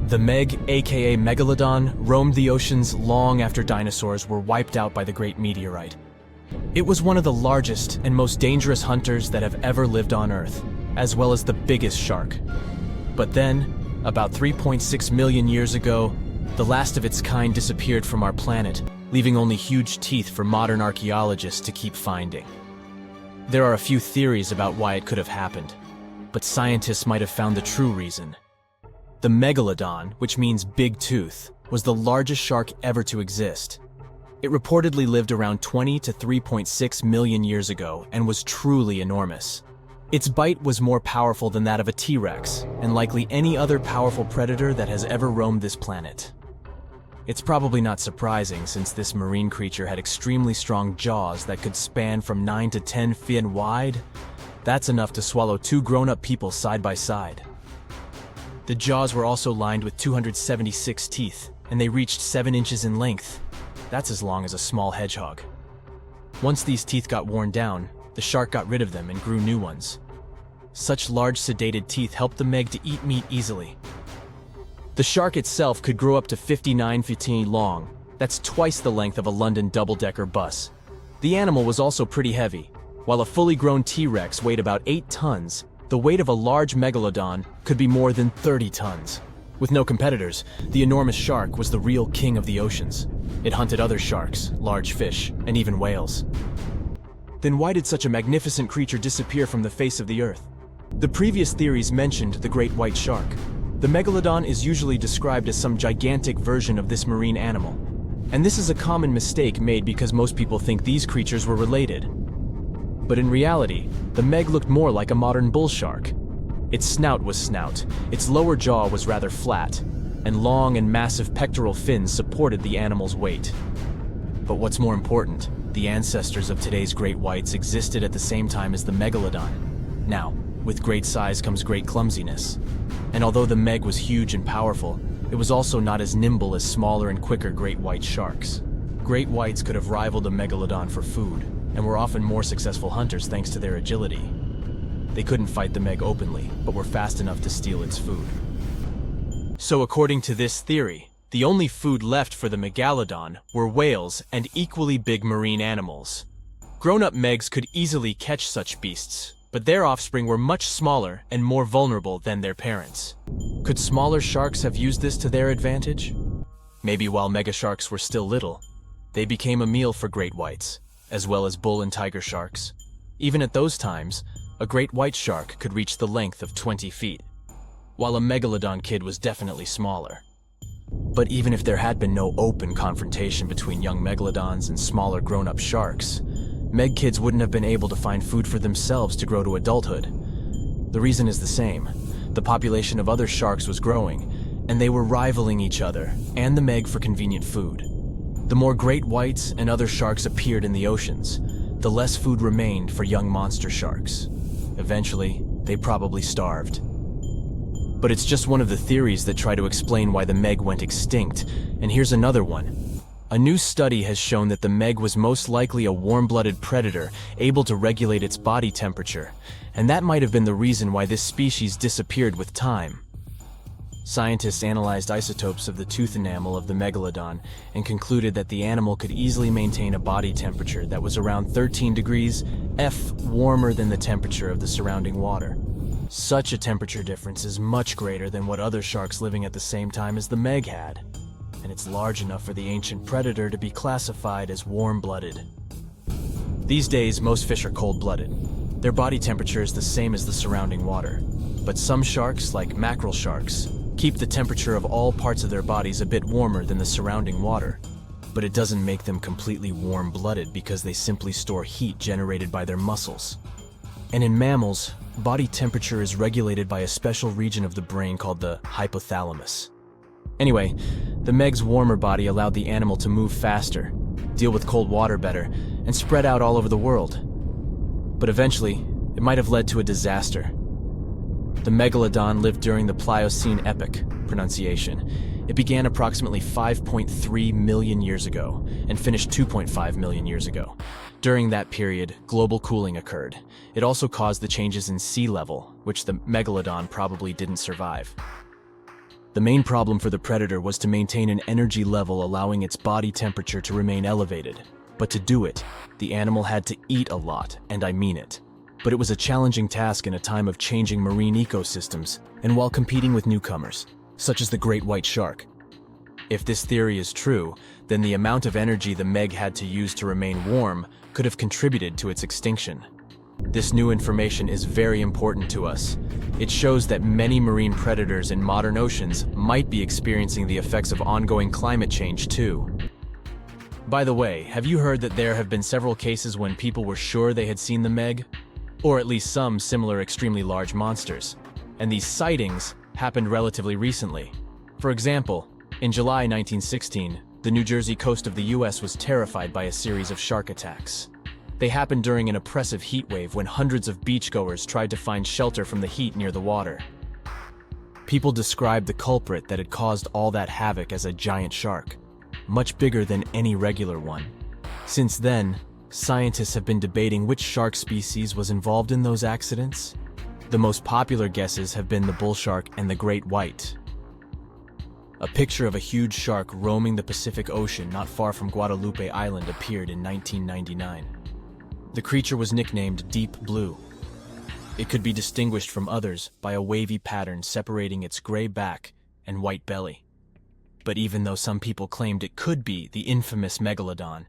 The Meg, aka Megalodon, roamed the oceans long after dinosaurs were wiped out by the Great Meteorite. It was one of the largest and most dangerous hunters that have ever lived on Earth, as well as the biggest shark. But then, about 3.6 million years ago, the last of its kind disappeared from our planet, leaving only huge teeth for modern archaeologists to keep finding. There are a few theories about why it could have happened, but scientists might have found the true reason. The Megalodon, which means big tooth, was the largest shark ever to exist. It reportedly lived around 20 to 3.6 million years ago and was truly enormous. Its bite was more powerful than that of a T-Rex, and likely any other powerful predator that has ever roamed this planet. It's probably not surprising since this marine creature had extremely strong jaws that could span from 9 to 10 feet wide. That's enough to swallow two grown-up people side by side. The jaws were also lined with 276 teeth, and they reached 7 inches in length. That's as long as a small hedgehog. Once these teeth got worn down, the shark got rid of them and grew new ones. Such large sedated teeth helped the Meg to eat meat easily. The shark itself could grow up to 59 feet long. That's twice the length of a London double-decker bus. The animal was also pretty heavy. While a fully grown T-Rex weighed about 8 tons, the weight of a large Megalodon could be more than 30 tons. With no competitors, the enormous shark was the real king of the oceans. It hunted other sharks, large fish, and even whales. Then why did such a magnificent creature disappear from the face of the Earth? The previous theories mentioned the great white shark. The Megalodon is usually described as some gigantic version of this marine animal. And this is a common mistake made because most people think these creatures were related. But in reality, the Meg looked more like a modern bull shark. Its snout was snout, its lower jaw was rather flat, and long and massive pectoral fins supported the animal's weight. But what's more important, the ancestors of today's great whites existed at the same time as the Megalodon. Now, with great size comes great clumsiness. And although the Meg was huge and powerful, it was also not as nimble as smaller and quicker great white sharks. Great whites could have rivaled a Megalodon for food, and were often more successful hunters thanks to their agility. They couldn't fight the Meg openly, but were fast enough to steal its food. So according to this theory, the only food left for the Megalodon were whales and equally big marine animals. Grown-up Megs could easily catch such beasts, but their offspring were much smaller and more vulnerable than their parents. Could smaller sharks have used this to their advantage? Maybe while megasharks were still little, they became a meal for great whites, as well as bull and tiger sharks. Even at those times, a great white shark could reach the length of 20 feet, while a Megalodon kid was definitely smaller. But even if there had been no open confrontation between young Megalodons and smaller grown-up sharks, Meg kids wouldn't have been able to find food for themselves to grow to adulthood. The reason is the same. The population of other sharks was growing, and they were rivaling each other and the Meg for convenient food. The more great whites and other sharks appeared in the oceans, the less food remained for young monster sharks. Eventually, they probably starved. But it's just one of the theories that try to explain why the Meg went extinct, and here's another one. A new study has shown that the Meg was most likely a warm-blooded predator able to regulate its body temperature, and that might have been the reason why this species disappeared with time. Scientists analyzed isotopes of the tooth enamel of the Megalodon and concluded that the animal could easily maintain a body temperature that was around 13 degrees F warmer than the temperature of the surrounding water. Such a temperature difference is much greater than what other sharks living at the same time as the Meg had, and it's large enough for the ancient predator to be classified as warm-blooded. These days, most fish are cold-blooded. Their body temperature is the same as the surrounding water, but some sharks, like mackerel sharks, keep the temperature of all parts of their bodies a bit warmer than the surrounding water. But it doesn't make them completely warm-blooded because they simply store heat generated by their muscles. And in mammals, body temperature is regulated by a special region of the brain called the hypothalamus. Anyway, the Meg's warmer body allowed the animal to move faster, deal with cold water better, and spread out all over the world. But eventually, it might have led to a disaster. The Megalodon lived during the Pliocene epoch, pronunciation. It began approximately 5.3 million years ago and finished 2.5 million years ago. During that period, global cooling occurred. It also caused the changes in sea level, which the Megalodon probably didn't survive. The main problem for the predator was to maintain an energy level allowing its body temperature to remain elevated. But to do it, the animal had to eat a lot, and I mean it. But it was a challenging task in a time of changing marine ecosystems, and while competing with newcomers, such as the great white shark. If this theory is true, then the amount of energy the Meg had to use to remain warm could have contributed to its extinction. This new information is very important to us. It shows that many marine predators in modern oceans might be experiencing the effects of ongoing climate change too. By the way, have you heard that there have been several cases when people were sure they had seen the Meg? Or at least some similar extremely large monsters. And these sightings happened relatively recently. For example, in July 1916, the New Jersey coast of the US was terrified by a series of shark attacks. They happened during an oppressive heat wave when hundreds of beachgoers tried to find shelter from the heat near the water. People described the culprit that had caused all that havoc as a giant shark, much bigger than any regular one. Since then, scientists have been debating which shark species was involved in those accidents. The most popular guesses have been the bull shark and the great white. A picture of a huge shark roaming the Pacific Ocean not far from Guadalupe Island appeared in 1999. The creature was nicknamed Deep Blue. It could be distinguished from others by a wavy pattern separating its gray back and white belly. But even though some people claimed it could be the infamous Megalodon,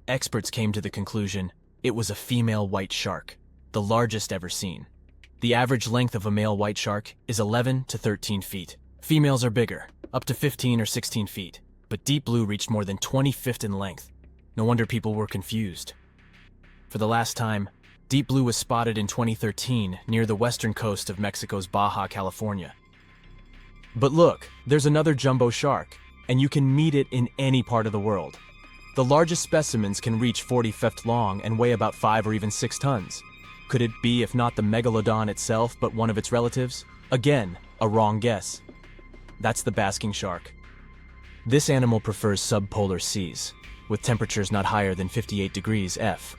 experts came to the conclusion it was a female white shark, the largest ever seen. The average length of a male white shark is 11 to 13 feet. Females are bigger, up to 15 or 16 feet, but Deep Blue reached more than 20 feet in length. No wonder people were confused. For the last time, Deep Blue was spotted in 2013 near the western coast of Mexico's Baja California. But look, there's another jumbo shark, and you can meet it in any part of the world. The largest specimens can reach 40 feet long and weigh about 5 or even 6 tons. Could it be, if not the Megalodon itself, but one of its relatives? Again, a wrong guess. That's the basking shark. This animal prefers subpolar seas, with temperatures not higher than 58 degrees F.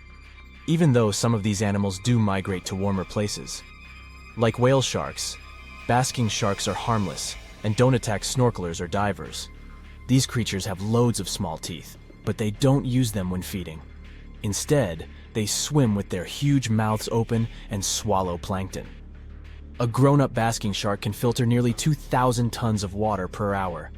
Even though some of these animals do migrate to warmer places. Like whale sharks, basking sharks are harmless and don't attack snorkelers or divers. These creatures have loads of small teeth, but they don't use them when feeding. Instead, they swim with their huge mouths open and swallow plankton. A grown-up basking shark can filter nearly 2,000 tons of water per hour.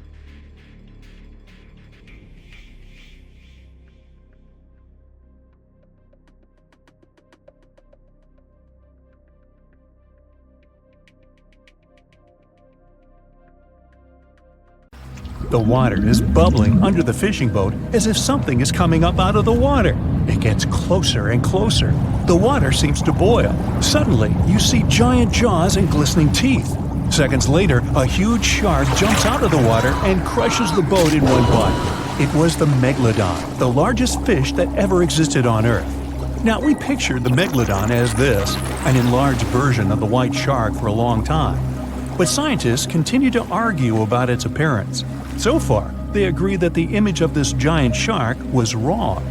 The water is bubbling under the fishing boat as if something is coming up out of the water. It gets closer and closer. The water seems to boil. Suddenly, you see giant jaws and glistening teeth. Seconds later, a huge shark jumps out of the water and crushes the boat in one bite. It was the Megalodon, the largest fish that ever existed on Earth. Now, we pictured the Megalodon as this, an enlarged version of the white shark for a long time. But scientists continue to argue about its appearance. So far, they agree that the image of this giant shark was wrong.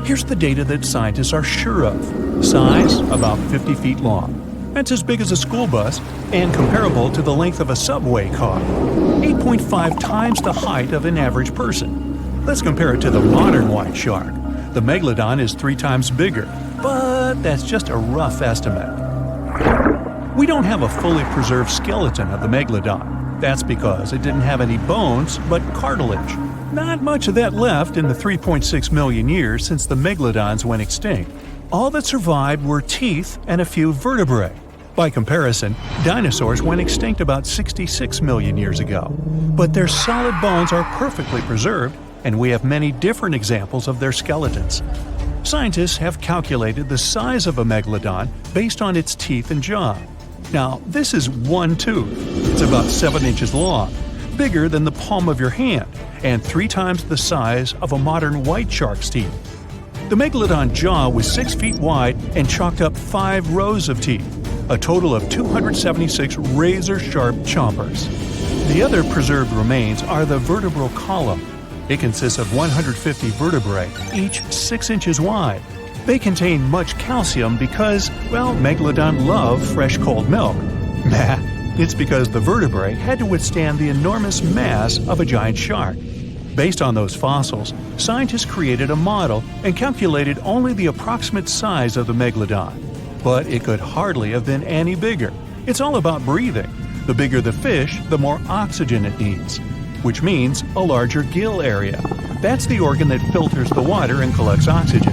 Here's the data that scientists are sure of. Size, about 50 feet long. That's as big as a school bus and comparable to the length of a subway car. 8.5 times the height of an average person. Let's compare it to the modern white shark. The Megalodon is 3 times bigger, but that's just a rough estimate. We don't have a fully preserved skeleton of the Megalodon. That's because it didn't have any bones, but cartilage. Not much of that left in the 3.6 million years since the Megalodons went extinct. All that survived were teeth and a few vertebrae. By comparison, dinosaurs went extinct about 66 million years ago. But their solid bones are perfectly preserved, and we have many different examples of their skeletons. Scientists have calculated the size of a Megalodon based on its teeth and jaw. Now, this is one tooth. It's about 7 inches long, bigger than the palm of your hand, and 3 times the size of a modern white shark's teeth. The Megalodon jaw was 6 feet wide and chalked up 5 rows of teeth, a total of 276 razor-sharp chompers. The other preserved remains are the vertebral column. It consists of 150 vertebrae, each 6 inches wide. They contain much calcium because, well, Megalodon love fresh cold milk. Nah, It's because the vertebrae had to withstand the enormous mass of a giant shark. Based on those fossils, scientists created a model and calculated only the approximate size of the Megalodon. But it could hardly have been any bigger. It's all about breathing. The bigger the fish, the more oxygen it needs, which means a larger gill area. That's the organ that filters the water and collects oxygen.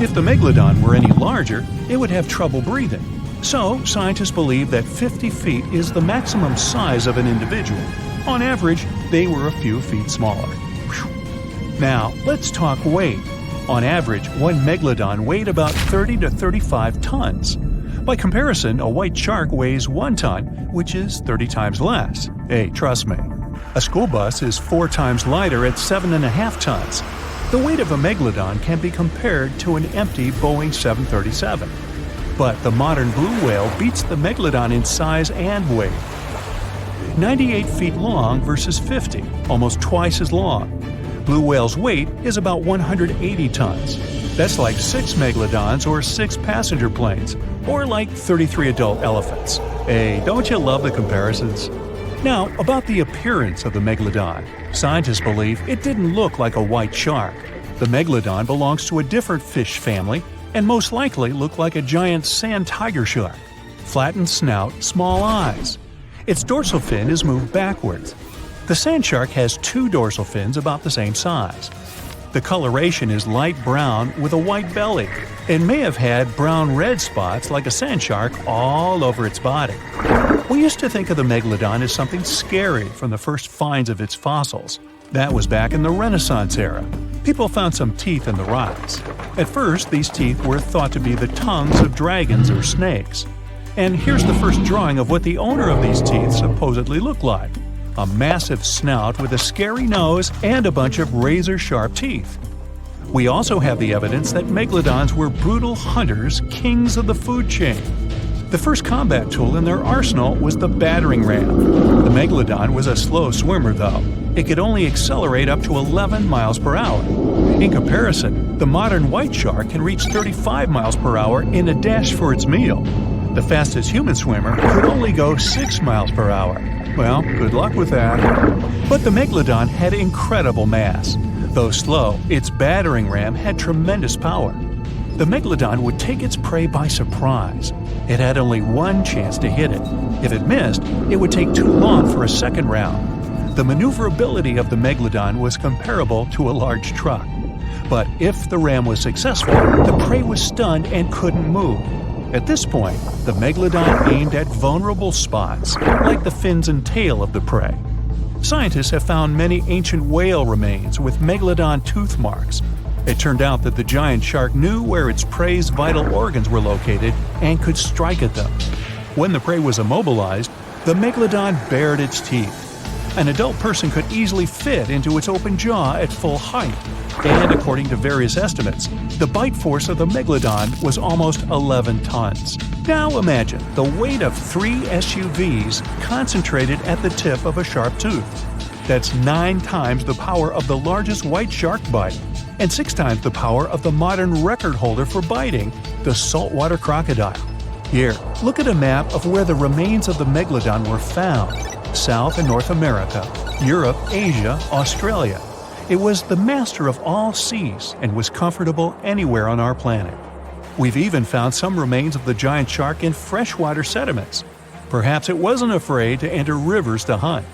If the Megalodon were any larger, it would have trouble breathing. So, scientists believe that 50 feet is the maximum size of an individual. On average, they were a few feet smaller. Now, let's talk weight. On average, one Megalodon weighed about 30 to 35 tons. By comparison, a white shark weighs 1 ton, which is 30 times less. Hey, trust me. A school bus is 4 times lighter at 7.5 tons. The weight of a Megalodon can be compared to an empty Boeing 737. But the modern blue whale beats the Megalodon in size and weight. 98 feet long versus 50, almost twice as long. Blue whale's weight is about 180 tons. That's like 6 Megalodons or 6 passenger planes, or like 33 adult elephants. Hey, don't you love the comparisons? Now, about the appearance of the Megalodon. Scientists believe it didn't look like a white shark. The Megalodon belongs to a different fish family and most likely looked like a giant sand tiger shark. Flattened snout, small eyes. Its dorsal fin is moved backwards. The sand shark has 2 dorsal fins about the same size. The coloration is light brown with a white belly. It may have had brown-red spots like a sand shark all over its body. We used to think of the Megalodon as something scary from the first finds of its fossils. That was back in the Renaissance era. People found some teeth in the rocks. At first, these teeth were thought to be the tongues of dragons or snakes. And here's the first drawing of what the owner of these teeth supposedly looked like. A massive snout with a scary nose and a bunch of razor-sharp teeth. We also have the evidence that Megalodons were brutal hunters, kings of the food chain. The first combat tool in their arsenal was the battering ram. The Megalodon was a slow swimmer, though. It could only accelerate up to 11 miles per hour. In comparison, the modern white shark can reach 35 miles per hour in a dash for its meal. The fastest human swimmer could only go 6 miles per hour. Well, good luck with that. But the Megalodon had incredible mass. Though slow, its battering ram had tremendous power. The Megalodon would take its prey by surprise. It had only one chance to hit it. If it missed, it would take too long for a second round. The maneuverability of the Megalodon was comparable to a large truck. But if the ram was successful, the prey was stunned and couldn't move. At this point, the Megalodon aimed at vulnerable spots, like the fins and tail of the prey. Scientists have found many ancient whale remains with Megalodon tooth marks. It turned out that the giant shark knew where its prey's vital organs were located and could strike at them. When the prey was immobilized, the Megalodon bared its teeth. An adult person could easily fit into its open jaw at full height. And according to various estimates, the bite force of the Megalodon was almost 11 tons. Now imagine the weight of 3 SUVs concentrated at the tip of a sharp tooth. That's 9 times the power of the largest white shark bite, and 6 times the power of the modern record holder for biting, the saltwater crocodile. Here, look at a map of where the remains of the Megalodon were found. South and North America, Europe, Asia, Australia. It was the master of all seas and was comfortable anywhere on our planet. We've even found some remains of the giant shark in freshwater sediments. Perhaps it wasn't afraid to enter rivers to hunt.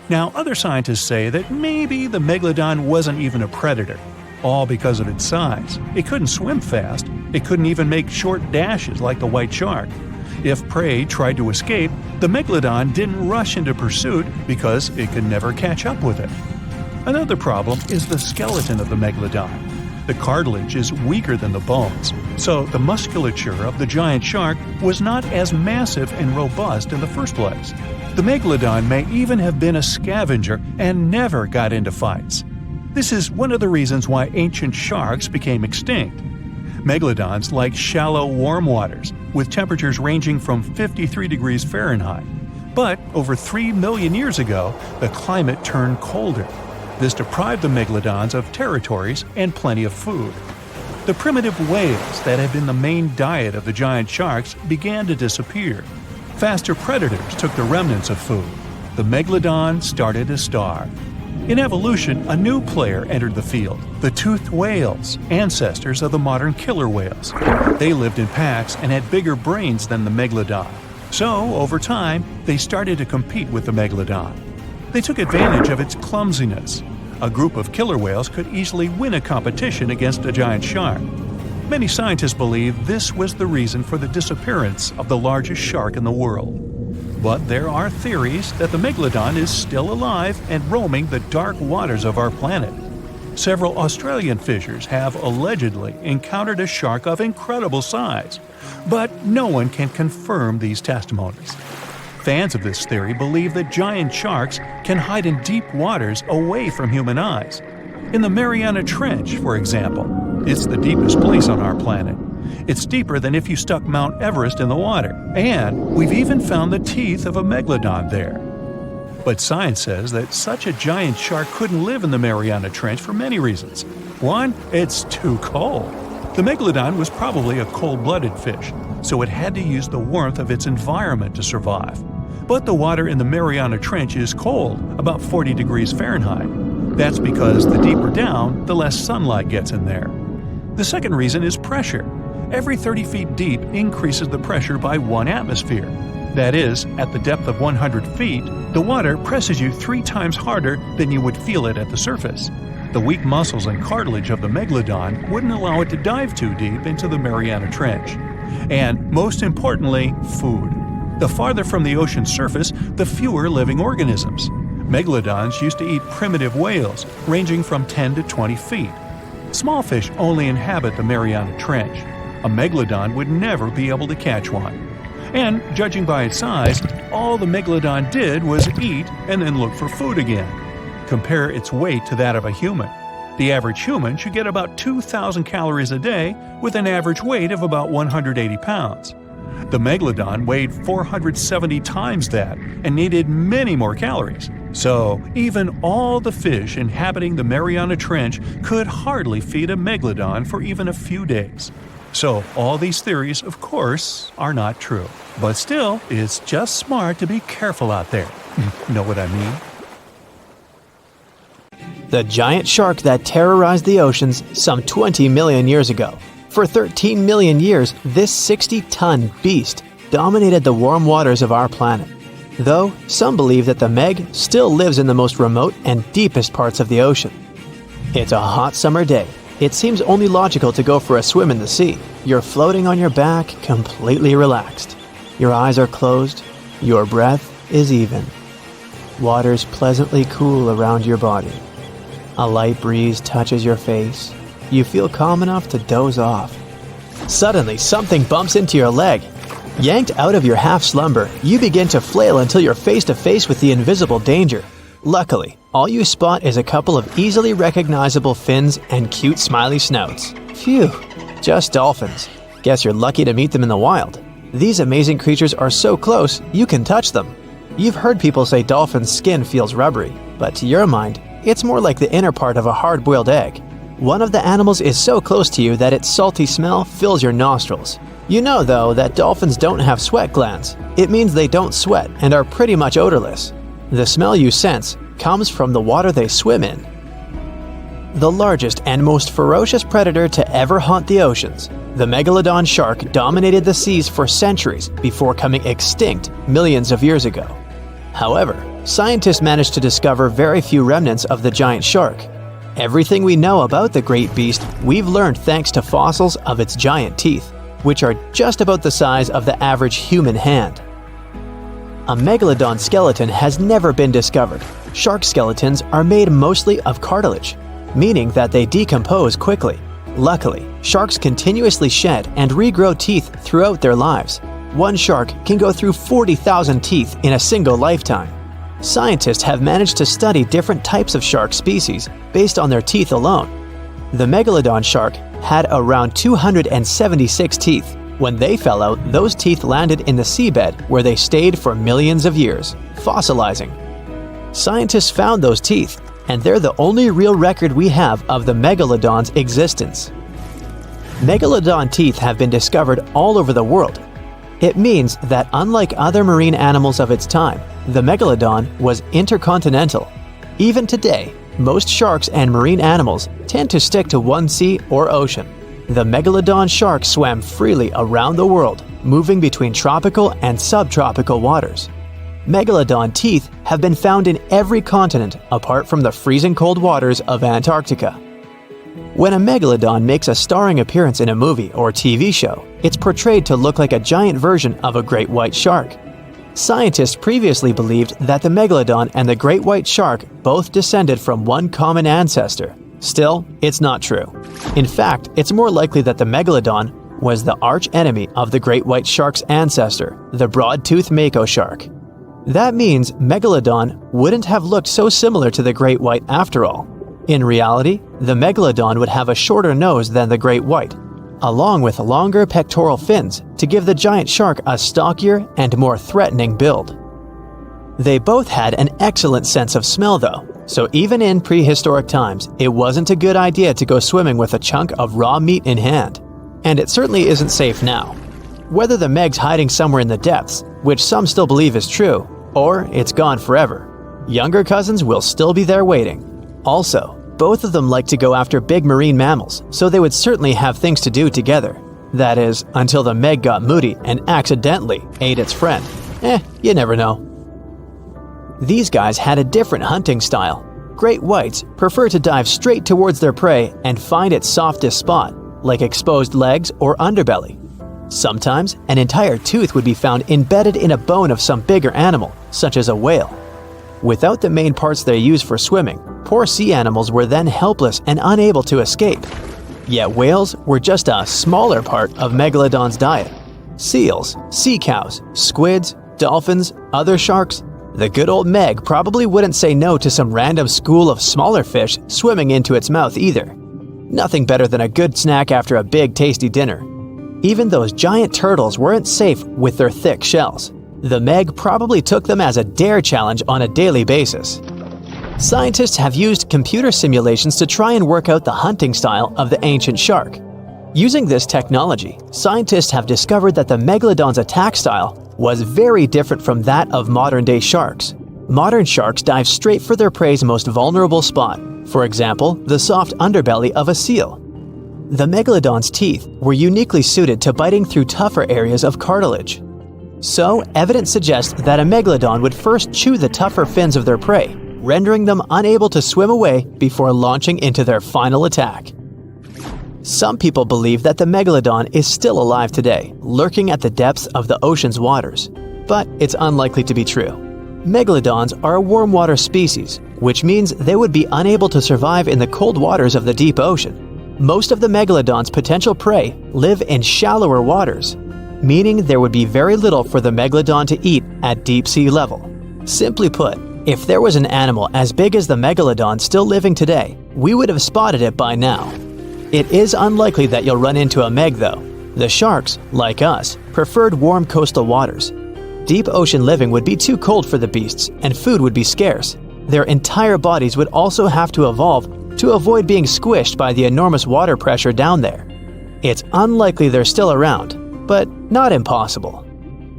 Now, other scientists say that maybe the Megalodon wasn't even a predator, all because of its size. It couldn't swim fast. It couldn't even make short dashes like the white shark. If prey tried to escape, the Megalodon didn't rush into pursuit because it could never catch up with it. Another problem is the skeleton of the Megalodon. The cartilage is weaker than the bones, so the musculature of the giant shark was not as massive and robust in the first place. The Megalodon may even have been a scavenger and never got into fights. This is one of the reasons why ancient sharks became extinct. Megalodons like shallow, warm waters, with temperatures ranging from 53 degrees Fahrenheit. But over 3 million years ago, the climate turned colder. This deprived the Megalodons of territories and plenty of food. The primitive whales that had been the main diet of the giant sharks began to disappear. Faster predators took the remnants of food. The Megalodon started to starve. In evolution, a new player entered the field, the toothed whales, ancestors of the modern killer whales. They lived in packs and had bigger brains than the Megalodon. So, over time, they started to compete with the Megalodon. They took advantage of its clumsiness. A group of killer whales could easily win a competition against a giant shark. Many scientists believe this was the reason for the disappearance of the largest shark in the world. But there are theories that the Megalodon is still alive and roaming the dark waters of our planet. Several Australian fishers have allegedly encountered a shark of incredible size, but no one can confirm these testimonies. Fans of this theory believe that giant sharks can hide in deep waters away from human eyes. In the Mariana Trench, for example, it's the deepest place on our planet. It's deeper than if you stuck Mount Everest in the water, and we've even found the teeth of a Megalodon there. But science says that such a giant shark couldn't live in the Mariana Trench for many reasons. One, it's too cold. The Megalodon was probably a cold-blooded fish, so it had to use the warmth of its environment to survive. But the water in the Mariana Trench is cold, about 40 degrees Fahrenheit. That's because the deeper down, the less sunlight gets in there. The second reason is pressure. Every 30 feet deep increases the pressure by 1 atmosphere. That is, at the depth of 100 feet, the water presses you 3 times harder than you would feel it at the surface. The weak muscles and cartilage of the Megalodon wouldn't allow it to dive too deep into the Mariana Trench. And, most importantly, food. The farther from the ocean's surface, the fewer living organisms. Megalodons used to eat primitive whales, ranging from 10 to 20 feet. Small fish only inhabit the Mariana Trench. A Megalodon would never be able to catch one. And, judging by its size, all the Megalodon did was eat and then look for food again. Compare its weight to that of a human. The average human should get about 2,000 calories a day with an average weight of about 180 pounds. The Megalodon weighed 470 times that and needed many more calories. So, even all the fish inhabiting the Mariana Trench could hardly feed a Megalodon for even a few days. So, all these theories, of course, are not true. But still, it's just smart to be careful out there. Know what I mean? The giant shark that terrorized the oceans some 20 million years ago. For 13 million years, this 60-ton beast dominated the warm waters of our planet. Though, some believe that the Meg still lives in the most remote and deepest parts of the ocean. It's a hot summer day. It seems only logical to go for a swim in the sea. You're floating on your back, completely relaxed. Your eyes are closed. Your breath is even. Water's pleasantly cool around your body. A light breeze touches your face. You feel calm enough to doze off. Suddenly, something bumps into your leg. Yanked out of your half-slumber, you begin to flail until you're face-to-face with the invisible danger. Luckily, all you spot is a couple of easily recognizable fins and cute smiley snouts. Phew, just dolphins. Guess you're lucky to meet them in the wild. These amazing creatures are so close, you can touch them. You've heard people say dolphins' skin feels rubbery, but to your mind, it's more like the inner part of a hard-boiled egg. One of the animals is so close to you that its salty smell fills your nostrils. You know, though, that dolphins don't have sweat glands. It means they don't sweat and are pretty much odorless. The smell you sense comes from the water they swim in. The largest and most ferocious predator to ever haunt the oceans, the Megalodon shark dominated the seas for centuries before coming extinct millions of years ago. However, scientists managed to discover very few remnants of the giant shark. Everything we know about the great beast we've learned thanks to fossils of its giant teeth, which are just about the size of the average human hand. A Megalodon skeleton has never been discovered. Shark skeletons are made mostly of cartilage, meaning that they decompose quickly. Luckily, sharks continuously shed and regrow teeth throughout their lives. One shark can go through 40,000 teeth in a single lifetime. Scientists have managed to study different types of shark species based on their teeth alone. The Megalodon shark had around 276 teeth. When they fell out, those teeth landed in the seabed where they stayed for millions of years, fossilizing. Scientists found those teeth, and they're the only real record we have of the Megalodon's existence. Megalodon teeth have been discovered all over the world. It means that unlike other marine animals of its time, the Megalodon was intercontinental. Even today, most sharks and marine animals tend to stick to one sea or ocean. The Megalodon shark swam freely around the world, moving between tropical and subtropical waters. Megalodon teeth have been found in every continent apart from the freezing cold waters of Antarctica. When a Megalodon makes a starring appearance in a movie or TV show, it's portrayed to look like a giant version of a great white shark. Scientists previously believed that the Megalodon and the great white shark both descended from one common ancestor. Still, it's not true. In fact, it's more likely that the Megalodon was the arch-enemy of the great white shark's ancestor, the broad-toothed mako shark. That means Megalodon wouldn't have looked so similar to the great white after all. In reality, the Megalodon would have a shorter nose than the great white, along with longer pectoral fins to give the giant shark a stockier and more threatening build. They both had an excellent sense of smell though, so even in prehistoric times, it wasn't a good idea to go swimming with a chunk of raw meat in hand. And it certainly isn't safe now. Whether the Meg's hiding somewhere in the depths, which some still believe is true, or it's gone forever, younger cousins will still be there waiting. Also, both of them like to go after big marine mammals, so they would certainly have things to do together. That is, until the Meg got moody and accidentally ate its friend. You never know. These guys had a different hunting style. Great whites prefer to dive straight towards their prey and find its softest spot, like exposed legs or underbelly. Sometimes, an entire tooth would be found embedded in a bone of some bigger animal, such as a whale. Without the main parts they use for swimming, poor sea animals were then helpless and unable to escape. Yet whales were just a smaller part of Megalodon's diet. Seals, sea cows, squids, dolphins, other sharks. The good old Meg probably wouldn't say no to some random school of smaller fish swimming into its mouth either. Nothing better than a good snack after a big tasty dinner. Even those giant turtles weren't safe with their thick shells. The Meg probably took them as a dare challenge on a daily basis. Scientists have used computer simulations to try and work out the hunting style of the ancient shark. Using this technology, scientists have discovered that the Megalodon's attack style was very different from that of modern-day sharks. Modern sharks dive straight for their prey's most vulnerable spot, for example, the soft underbelly of a seal. The Megalodon's teeth were uniquely suited to biting through tougher areas of cartilage. So, evidence suggests that a Megalodon would first chew the tougher fins of their prey, rendering them unable to swim away before launching into their final attack. Some people believe that the Megalodon is still alive today, lurking at the depths of the ocean's waters, but it's unlikely to be true. Megalodons are a warm water species, which means they would be unable to survive in the cold waters of the deep ocean. Most of the Megalodon's potential prey live in shallower waters, meaning there would be very little for the Megalodon to eat at deep sea level. Simply put, if there was an animal as big as the Megalodon still living today, we would have spotted it by now. It is unlikely that you'll run into a Meg though. The sharks, like us, preferred warm coastal waters. Deep ocean living would be too cold for the beasts, and food would be scarce. Their entire bodies would also have to evolve to avoid being squished by the enormous water pressure down there. It's unlikely they're still around, but not impossible.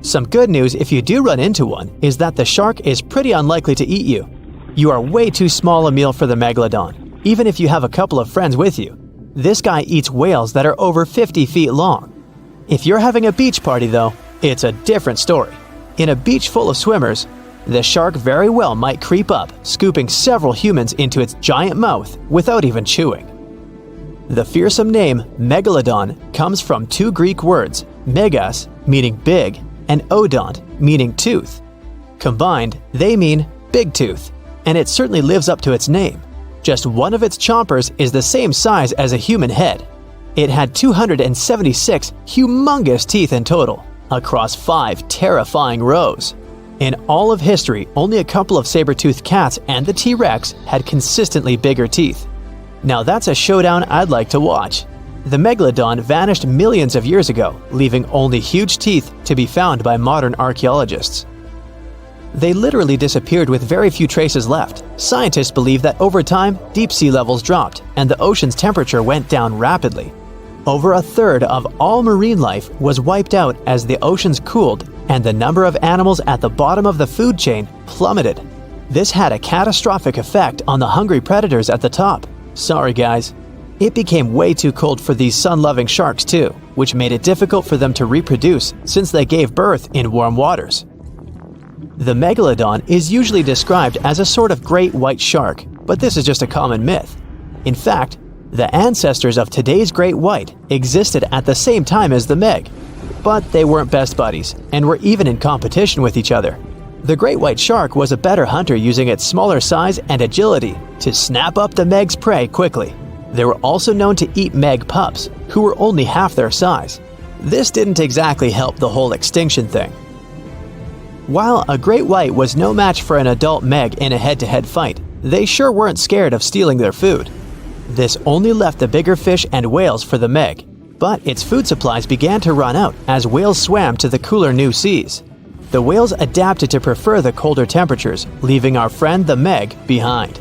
Some good news if you do run into one is that the shark is pretty unlikely to eat you. You are way too small a meal for the Megalodon, even if you have a couple of friends with you. This guy eats whales that are over 50 feet long. If you're having a beach party though, it's a different story. In a beach full of swimmers, the shark very well might creep up, scooping several humans into its giant mouth without even chewing. The fearsome name Megalodon comes from two Greek words, megas, meaning big, and odont, meaning tooth. Combined, they mean big tooth, and it certainly lives up to its name. Just one of its chompers is the same size as a human head. It had 276 humongous teeth in total, across 5 terrifying rows. In all of history, only a couple of saber-toothed cats and the T-Rex had consistently bigger teeth. Now that's a showdown I'd like to watch. The Megalodon vanished millions of years ago, leaving only huge teeth to be found by modern archaeologists. They literally disappeared with very few traces left. Scientists believe that over time, deep sea levels dropped and the ocean's temperature went down rapidly. Over a third of all marine life was wiped out as the oceans cooled and the number of animals at the bottom of the food chain plummeted. This had a catastrophic effect on the hungry predators at the top. Sorry guys. It became way too cold for these sun-loving sharks too, which made it difficult for them to reproduce since they gave birth in warm waters. The Megalodon is usually described as a sort of great white shark, but this is just a common myth. In fact, the ancestors of today's great white existed at the same time as the Meg, but they weren't best buddies and were even in competition with each other. The great white shark was a better hunter using its smaller size and agility to snap up the Meg's prey quickly. They were also known to eat Meg pups, who were only half their size. This didn't exactly help the whole extinction thing. While a great white was no match for an adult Meg in a head-to-head fight, they sure weren't scared of stealing their food. This only left the bigger fish and whales for the Meg, but its food supplies began to run out as whales swam to the cooler new seas. The whales adapted to prefer the colder temperatures, leaving our friend the Meg behind.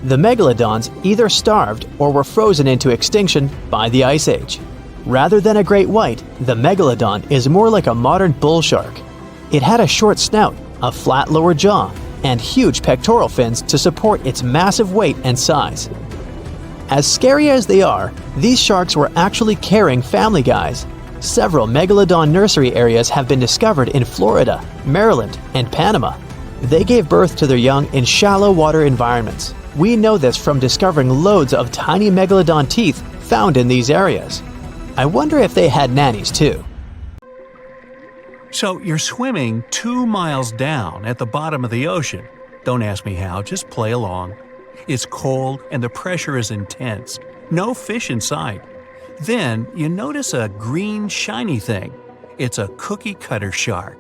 The megalodons either starved or were frozen into extinction by the Ice Age. Rather than a great white, the megalodon is more like a modern bull shark. It had a short snout, a flat lower jaw, and huge pectoral fins to support its massive weight and size. As scary as they are, these sharks were actually caring family guys. Several megalodon nursery areas have been discovered in Florida, Maryland, and Panama. They gave birth to their young in shallow water environments. We know this from discovering loads of tiny megalodon teeth found in these areas. I wonder if they had nannies too. So you're swimming 2 miles down at the bottom of the ocean. Don't ask me how, just play along. It's cold and the pressure is intense. No fish in sight. Then you notice a green shiny thing. It's a cookie cutter shark.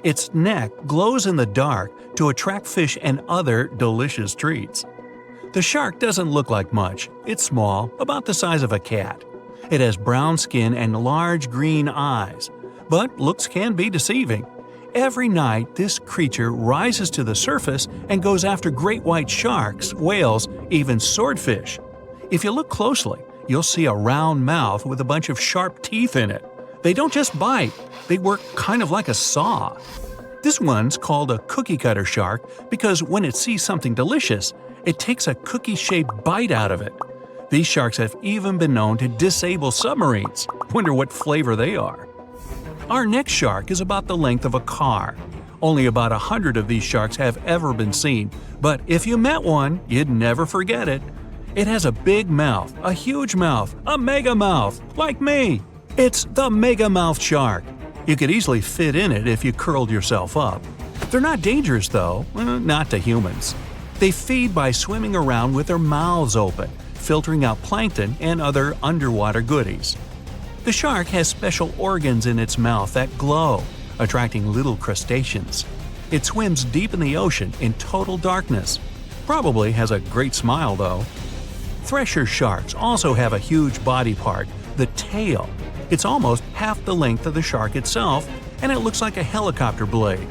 Its neck glows in the dark to attract fish and other delicious treats. The shark doesn't look like much. It's small, about the size of a cat. It has brown skin and large green eyes. But looks can be deceiving. Every night, this creature rises to the surface and goes after great white sharks, whales, even swordfish. If you look closely, you'll see a round mouth with a bunch of sharp teeth in it. They don't just bite, they work kind of like a saw. This one's called a cookie cutter shark because when it sees something delicious, it takes a cookie-shaped bite out of it. These sharks have even been known to disable submarines. Wonder what flavor they are. Our next shark is about the length of a car. Only about 100 of these sharks have ever been seen, but if you met one, you'd never forget it. It has a big mouth, a huge mouth, a mega mouth, like me. It's the mega mouth shark. You could easily fit in it if you curled yourself up. They're not dangerous though, not to humans. They feed by swimming around with their mouths open, filtering out plankton and other underwater goodies. The shark has special organs in its mouth that glow, attracting little crustaceans. It swims deep in the ocean in total darkness. Probably has a great smile though. Thresher sharks also have a huge body part, the tail. It's almost half the length of the shark itself, and it looks like a helicopter blade.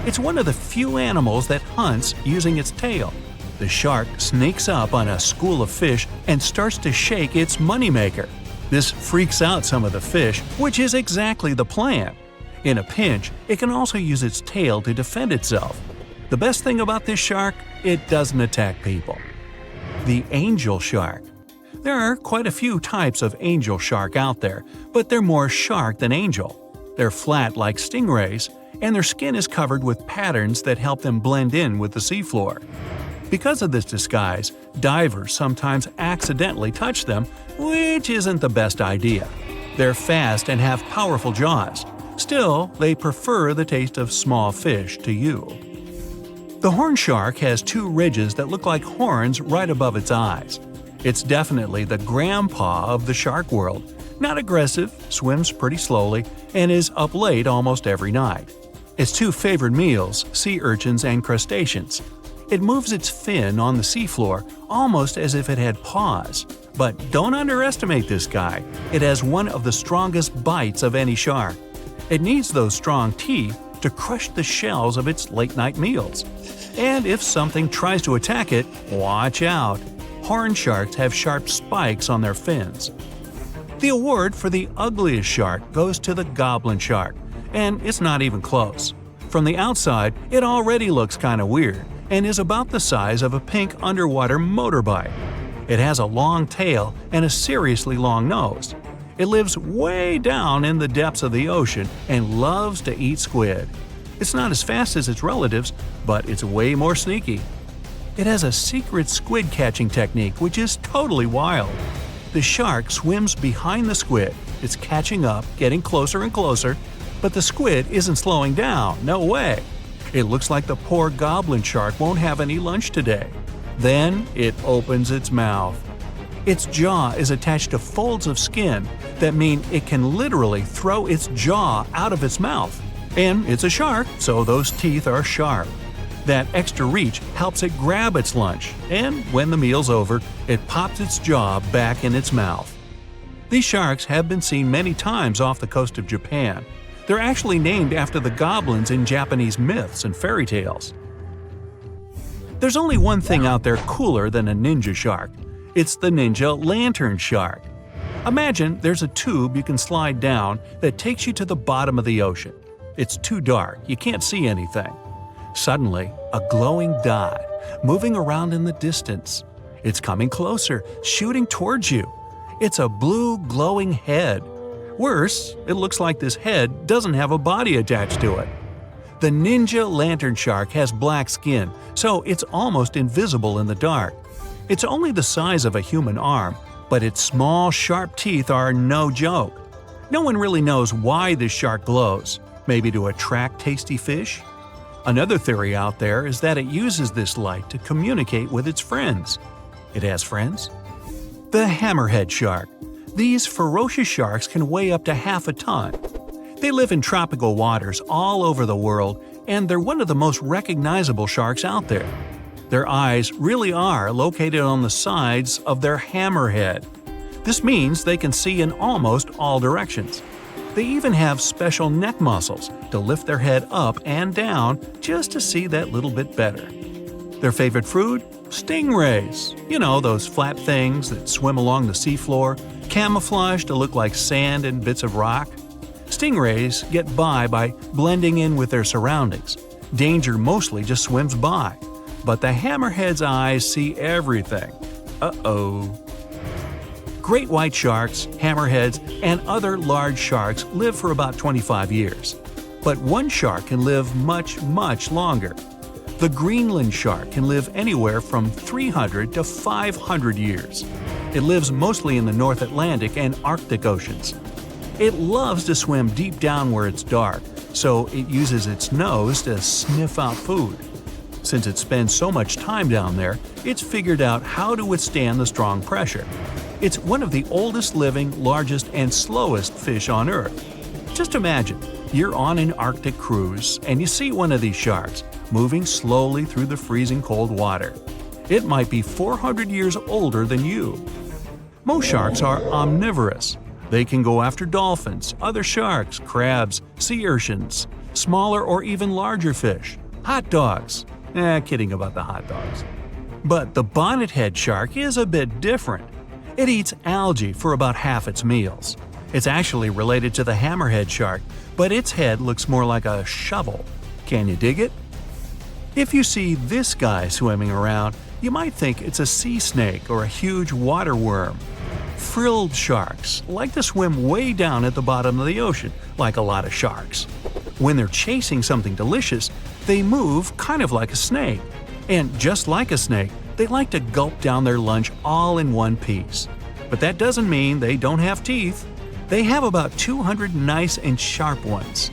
It's one of the few animals that hunts using its tail. The shark sneaks up on a school of fish and starts to shake its moneymaker. This freaks out some of the fish, which is exactly the plan. In a pinch, it can also use its tail to defend itself. The best thing about this shark, it doesn't attack people. The angel shark. There are quite a few types of angel shark out there, but they're more shark than angel. They're flat like stingrays, and their skin is covered with patterns that help them blend in with the seafloor. Because of this disguise, divers sometimes accidentally touch them, which isn't the best idea. They're fast and have powerful jaws. Still, they prefer the taste of small fish to you. The horn shark has 2 ridges that look like horns right above its eyes. It's definitely the grandpa of the shark world. Not aggressive, swims pretty slowly, and is up late almost every night. Its 2 favorite meals, sea urchins and crustaceans. It moves its fin on the seafloor almost as if it had paws. But don't underestimate this guy. It has one of the strongest bites of any shark. It needs those strong teeth to crush the shells of its late-night meals. And if something tries to attack it, watch out. Horn sharks have sharp spikes on their fins. The award for the ugliest shark goes to the goblin shark, and it's not even close. From the outside, it already looks kinda weird and is about the size of a pink underwater motorbike. It has a long tail and a seriously long nose. It lives way down in the depths of the ocean and loves to eat squid. It's not as fast as its relatives, but it's way more sneaky. It has a secret squid catching technique which is totally wild. The shark swims behind the squid. It's catching up, getting closer and closer, but the squid isn't slowing down, no way. It looks like the poor goblin shark won't have any lunch today. Then it opens its mouth. Its jaw is attached to folds of skin that mean it can literally throw its jaw out of its mouth. And it's a shark, so those teeth are sharp. That extra reach helps it grab its lunch, and when the meal's over, it pops its jaw back in its mouth. These sharks have been seen many times off the coast of Japan. They're actually named after the goblins in Japanese myths and fairy tales. There's only one thing out there cooler than a ninja shark. It's the ninja lantern shark. Imagine there's a tube you can slide down that takes you to the bottom of the ocean. It's too dark, you can't see anything. Suddenly, a glowing dot, moving around in the distance. It's coming closer, shooting towards you. It's a blue glowing head. Worse, it looks like this head doesn't have a body attached to it. The ninja lantern shark has black skin, so it's almost invisible in the dark. It's only the size of a human arm, but its small, sharp teeth are no joke. No one really knows why this shark glows. Maybe to attract tasty fish? Another theory out there is that it uses this light to communicate with its friends. It has friends? The hammerhead shark. These ferocious sharks can weigh up to half a ton. They live in tropical waters all over the world, and they're one of the most recognizable sharks out there. Their eyes really are located on the sides of their hammerhead. This means they can see in almost all directions. They even have special neck muscles to lift their head up and down just to see that little bit better. Their favorite food? Stingrays. You know, those flat things that swim along the seafloor, camouflaged to look like sand and bits of rock. Stingrays get by blending in with their surroundings. Danger mostly just swims by. But the hammerhead's eyes see everything. Uh-oh. Great white sharks, hammerheads, and other large sharks live for about 25 years. But one shark can live much, much longer. The Greenland shark can live anywhere from 300 to 500 years. It lives mostly in the North Atlantic and Arctic oceans. It loves to swim deep down where it's dark, so it uses its nose to sniff out food. Since it spends so much time down there, it's figured out how to withstand the strong pressure. It's one of the oldest living, largest, and slowest fish on Earth. Just imagine, you're on an Arctic cruise and you see one of these sharks moving slowly through the freezing cold water. It might be 400 years older than you. Most sharks are omnivorous. They can go after dolphins, other sharks, crabs, sea urchins, smaller or even larger fish, hot dogs. Kidding about the hot dogs. But the bonnethead shark is a bit different. It eats algae for about half its meals. It's actually related to the hammerhead shark, but its head looks more like a shovel. Can you dig it? If you see this guy swimming around, you might think it's a sea snake or a huge water worm. Frilled sharks like to swim way down at the bottom of the ocean, like a lot of sharks. When they're chasing something delicious, they move kind of like a snake. And just like a snake, they like to gulp down their lunch all in one piece. But that doesn't mean they don't have teeth. They have about 200 nice and sharp ones.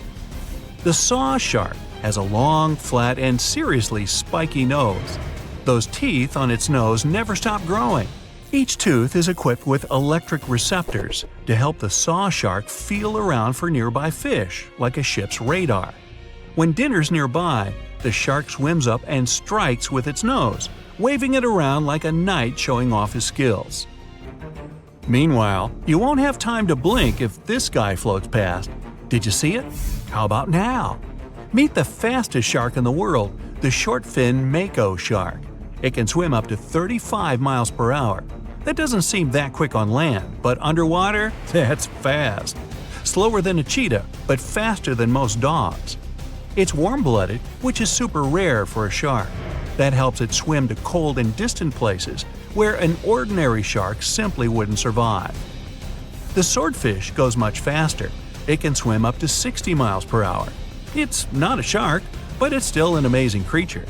The saw shark has a long, flat, and seriously spiky nose. Those teeth on its nose never stop growing. Each tooth is equipped with electric receptors to help the saw shark feel around for nearby fish, like a ship's radar. When dinner's nearby, the shark swims up and strikes with its nose, waving it around like a knight showing off his skills. Meanwhile, you won't have time to blink if this guy floats past. Did you see it? How about now? Meet the fastest shark in the world, the short-fin mako shark. It can swim up to 35 miles per hour. That doesn't seem that quick on land, but underwater, that's fast. Slower than a cheetah, but faster than most dogs. It's warm-blooded, which is super rare for a shark. That helps it swim to cold and distant places where an ordinary shark simply wouldn't survive. The swordfish goes much faster. It can swim up to 60 miles per hour. It's not a shark, but it's still an amazing creature.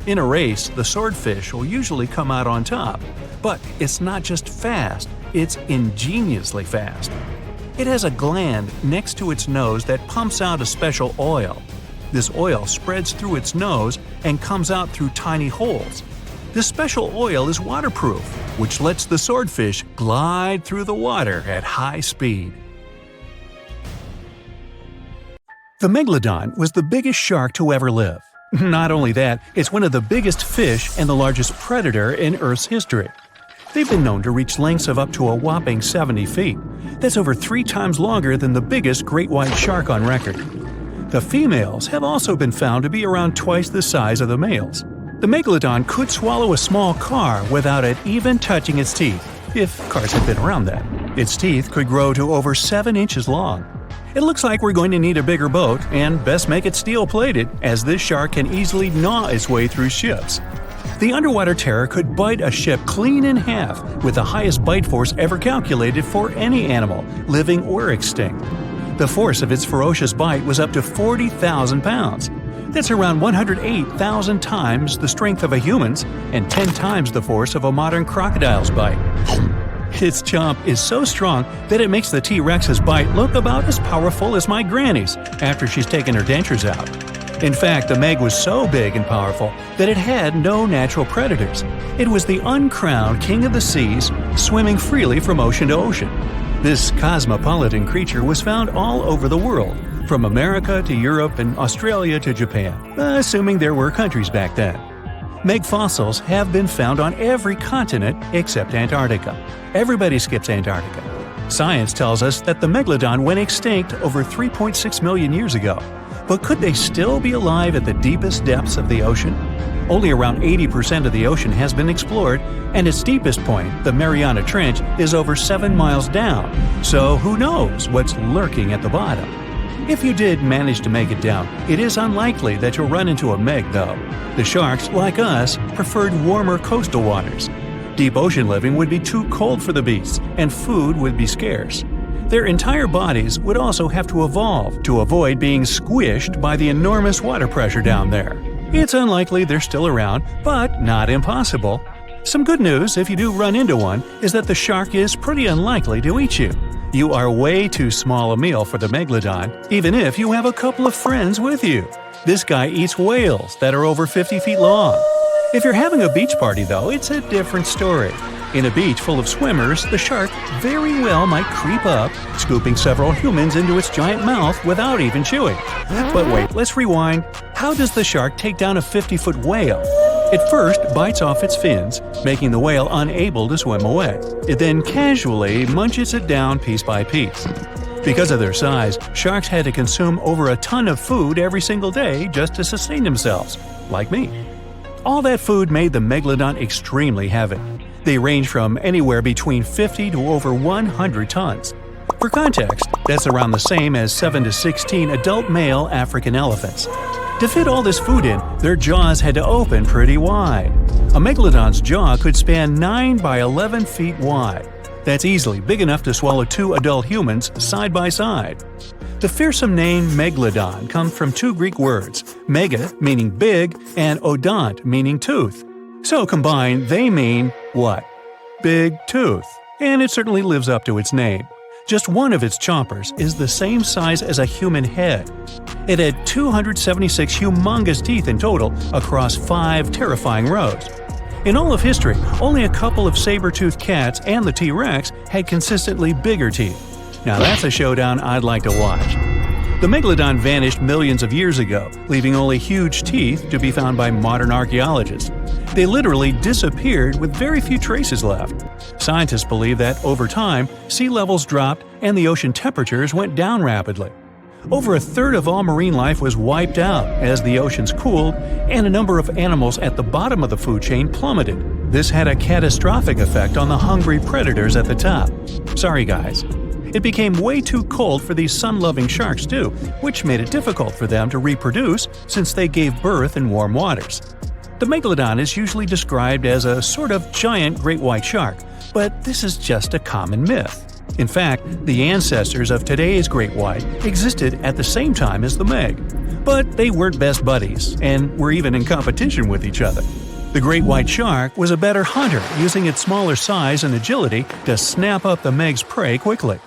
In a race, the swordfish will usually come out on top, but it's not just fast, it's ingeniously fast. It has a gland next to its nose that pumps out a special oil. This oil spreads through its nose and comes out through tiny holes. This special oil is waterproof, which lets the swordfish glide through the water at high speed. The Megalodon was the biggest shark to ever live. Not only that, it's one of the biggest fish and the largest predator in Earth's history. They've been known to reach lengths of up to a whopping 70 feet. That's over 3 times longer than the biggest great white shark on record. The females have also been found to be around twice the size of the males. The Megalodon could swallow a small car without it even touching its teeth, if cars had been around then. Its teeth could grow to over 7 inches long. It looks like we're going to need a bigger boat, and best make it steel-plated, as this shark can easily gnaw its way through ships. The underwater terror could bite a ship clean in half, with the highest bite force ever calculated for any animal, living or extinct. The force of its ferocious bite was up to 40,000 pounds. That's around 108,000 times the strength of a human's and 10 times the force of a modern crocodile's bite. Its chomp is so strong that it makes the T-Rex's bite look about as powerful as my granny's after she's taken her dentures out. In fact, the Meg was so big and powerful that it had no natural predators. It was the uncrowned king of the seas, swimming freely from ocean to ocean. This cosmopolitan creature was found all over the world, from America to Europe and Australia to Japan, assuming there were countries back then. Meg fossils have been found on every continent except Antarctica. Everybody skips Antarctica. Science tells us that the Megalodon went extinct over 3.6 million years ago. But could they still be alive at the deepest depths of the ocean? Only around 80% of the ocean has been explored, and its deepest point, the Mariana Trench, is over 7 miles down. So who knows what's lurking at the bottom? If you did manage to make it down, it is unlikely that you'll run into a Meg, though. The sharks, like us, preferred warmer coastal waters. Deep ocean living would be too cold for the beasts, and food would be scarce. Their entire bodies would also have to evolve to avoid being squished by the enormous water pressure down there. It's unlikely they're still around, but not impossible. Some good news, if you do run into one, is that the shark is pretty unlikely to eat you. You are way too small a meal for the Megalodon, even if you have a couple of friends with you. This guy eats whales that are over 50 feet long. If you're having a beach party, though, it's a different story. In a beach full of swimmers, the shark very well might creep up, scooping several humans into its giant mouth without even chewing. But wait, let's rewind. How does the shark take down a 50-foot whale? It first bites off its fins, making the whale unable to swim away. It then casually munches it down piece by piece. Because of their size, sharks had to consume over a ton of food every single day just to sustain themselves, like me. All that food made the Megalodon extremely heavy. They range from anywhere between 50 to over 100 tons. For context, that's around the same as 7 to 16 adult male African elephants. To fit all this food in, their jaws had to open pretty wide. A Megalodon's jaw could span 9 by 11 feet wide. That's easily big enough to swallow 2 adult humans side by side. The fearsome name Megalodon comes from 2 Greek words, mega meaning big and odont meaning tooth. So combined, they mean what? Big tooth. And it certainly lives up to its name. Just one of its chompers is the same size as a human head. It had 276 humongous teeth in total across 5 terrifying rows. In all of history, only a couple of saber-toothed cats and the T-Rex had consistently bigger teeth. Now that's a showdown I'd like to watch. The Megalodon vanished millions of years ago, leaving only huge teeth to be found by modern archaeologists. They literally disappeared with very few traces left. Scientists believe that over time, sea levels dropped and the ocean temperatures went down rapidly. Over a third of all marine life was wiped out as the oceans cooled and a number of animals at the bottom of the food chain plummeted. This had a catastrophic effect on the hungry predators at the top. Sorry guys. It became way too cold for these sun-loving sharks too, which made it difficult for them to reproduce since they gave birth in warm waters. The Megalodon is usually described as a sort of giant great white shark, but this is just a common myth. In fact, the ancestors of today's great white existed at the same time as the Meg. But they weren't best buddies, and were even in competition with each other. The great white shark was a better hunter, using its smaller size and agility to snap up the Meg's prey quickly.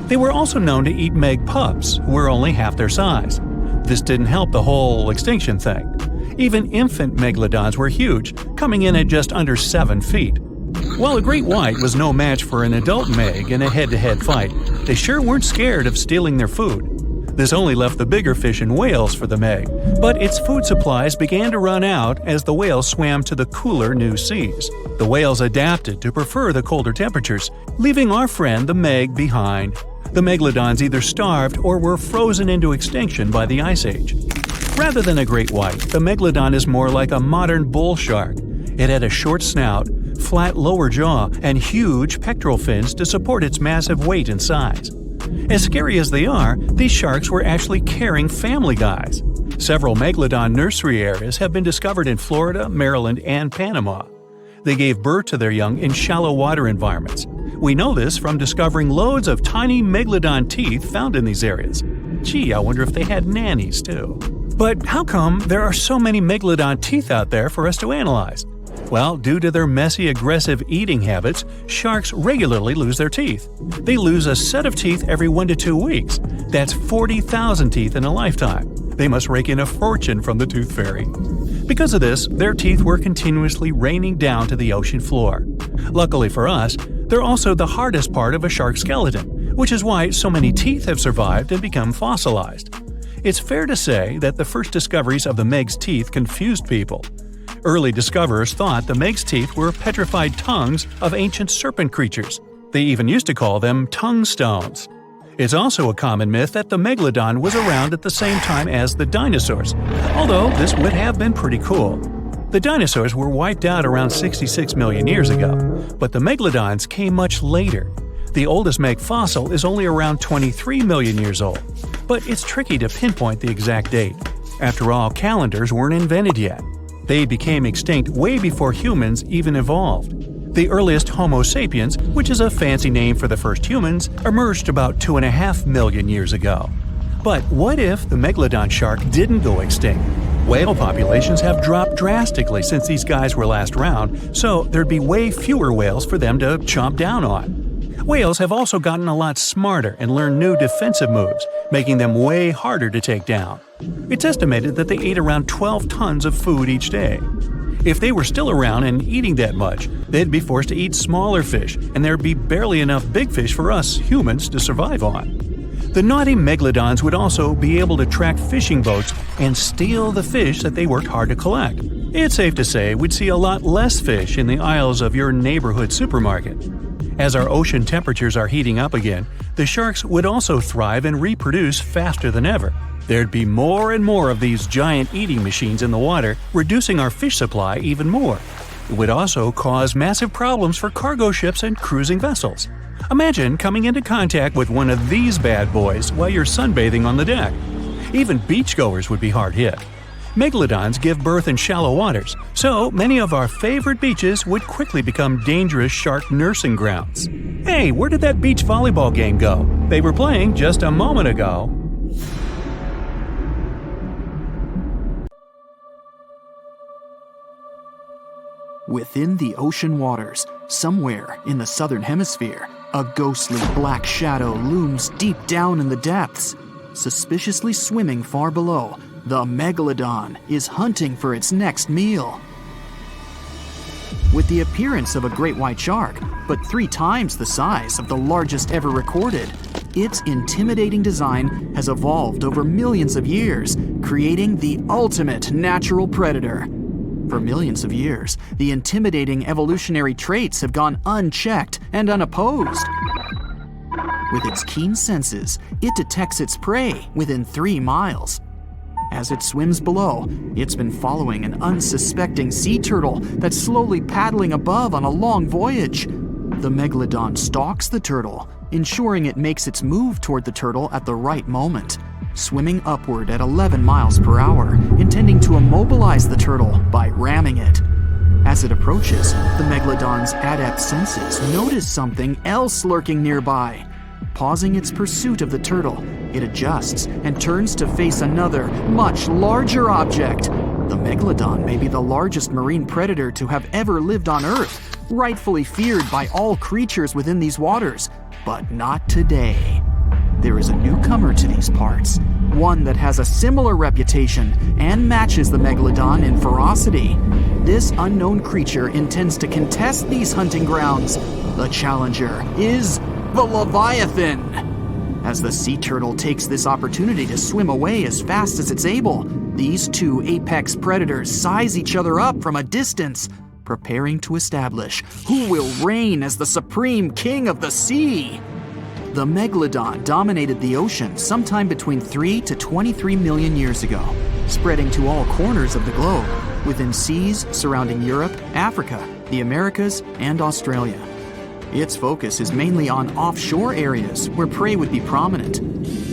They were also known to eat Meg pups, who were only half their size. This didn't help the whole extinction thing. Even infant Megalodons were huge, coming in at just under 7 feet. While a great white was no match for an adult Meg in a head-to-head fight, they sure weren't scared of stealing their food. This only left the bigger fish and whales for the Meg, but its food supplies began to run out as the whales swam to the cooler new seas. The whales adapted to prefer the colder temperatures, leaving our friend the Meg behind. The Megalodons either starved or were frozen into extinction by the Ice Age. Rather than a great white, the Megalodon is more like a modern bull shark. It had a short snout, flat lower jaw, and huge pectoral fins to support its massive weight and size. As scary as they are, these sharks were actually caring family guys. Several Megalodon nursery areas have been discovered in Florida, Maryland, and Panama. They gave birth to their young in shallow water environments. We know this from discovering loads of tiny Megalodon teeth found in these areas. Gee, I wonder if they had nannies too. But how come there are so many Megalodon teeth out there for us to analyze? Well, due to their messy, aggressive eating habits, sharks regularly lose their teeth. They lose a set of teeth every 1 to 2 weeks. That's 40,000 teeth in a lifetime. They must rake in a fortune from the tooth fairy. Because of this, their teeth were continuously raining down to the ocean floor. Luckily for us, they're also the hardest part of a shark skeleton, which is why so many teeth have survived and become fossilized. It's fair to say that the first discoveries of the Meg's teeth confused people. Early discoverers thought the Meg's teeth were petrified tongues of ancient serpent creatures. They even used to call them tongue stones. It's also a common myth that the Megalodon was around at the same time as the dinosaurs, although this would have been pretty cool. The dinosaurs were wiped out around 66 million years ago, but the Megalodons came much later. The oldest Meg fossil is only around 23 million years old, but it's tricky to pinpoint the exact date. After all, calendars weren't invented yet. They became extinct way before humans even evolved. The earliest Homo sapiens, which is a fancy name for the first humans, emerged about 2.5 million years ago. But what if the Megalodon shark didn't go extinct? Whale populations have dropped drastically since these guys were last around, so there'd be way fewer whales for them to chomp down on. Whales have also gotten a lot smarter and learned new defensive moves, making them way harder to take down. It's estimated that they ate around 12 tons of food each day. If they were still around and eating that much, they'd be forced to eat smaller fish, and there'd be barely enough big fish for us humans to survive on. The naughty Megalodons would also be able to track fishing boats and steal the fish that they worked hard to collect. It's safe to say we'd see a lot less fish in the aisles of your neighborhood supermarket. As our ocean temperatures are heating up again, the sharks would also thrive and reproduce faster than ever. There'd be more and more of these giant eating machines in the water, reducing our fish supply even more. It would also cause massive problems for cargo ships and cruising vessels. Imagine coming into contact with one of these bad boys while you're sunbathing on the deck. Even beachgoers would be hard hit. Megalodons give birth in shallow waters, so many of our favorite beaches would quickly become dangerous shark nursing grounds. Hey, where did that beach volleyball game go? They were playing just a moment ago. Within the ocean waters, somewhere in the southern hemisphere, a ghostly black shadow looms deep down in the depths. Suspiciously swimming far below, the Megalodon is hunting for its next meal. With the appearance of a great white shark, but 3 times the size of the largest ever recorded, its intimidating design has evolved over millions of years, creating the ultimate natural predator. For millions of years, the intimidating evolutionary traits have gone unchecked and unopposed. With its keen senses, it detects its prey within 3 miles. As it swims below, it's been following an unsuspecting sea turtle that's slowly paddling above on a long voyage. The Megalodon stalks the turtle, ensuring it makes its move toward the turtle at the right moment, swimming upward at 11 miles per hour, intending to immobilize the turtle by ramming it. As it approaches, the Megalodon's adept senses notice something else lurking nearby. Pausing its pursuit of the turtle, it adjusts and turns to face another, much larger object. The Megalodon may be the largest marine predator to have ever lived on Earth, rightfully feared by all creatures within these waters, but not today. There is a newcomer to these parts, one that has a similar reputation and matches the Megalodon in ferocity. This unknown creature intends to contest these hunting grounds. The challenger is the Leviathan. As the sea turtle takes this opportunity to swim away as fast as it's able, these two apex predators size each other up from a distance, preparing to establish who will reign as the supreme king of the sea. The Megalodon dominated the ocean sometime between 3 to 23 million years ago, spreading to all corners of the globe, within seas surrounding Europe, Africa, the Americas, and Australia. Its focus is mainly on offshore areas where prey would be prominent,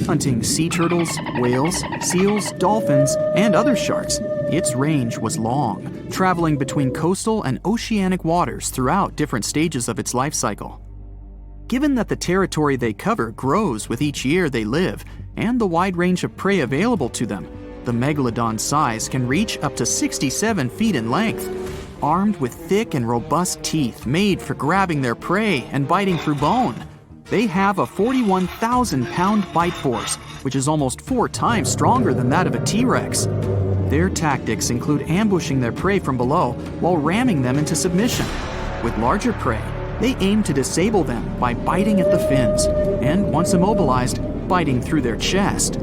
hunting sea turtles, whales, seals, dolphins, and other sharks. Its range was long, traveling between coastal and oceanic waters throughout different stages of its life cycle. Given that the territory they cover grows with each year they live, and the wide range of prey available to them, the Megalodon's size can reach up to 67 feet in length. Armed with thick and robust teeth made for grabbing their prey and biting through bone, they have a 41,000-pound bite force, which is almost 4 times stronger than that of a T-Rex. Their tactics include ambushing their prey from below while ramming them into submission. With larger prey, they aim to disable them by biting at the fins, and once immobilized, biting through their chest.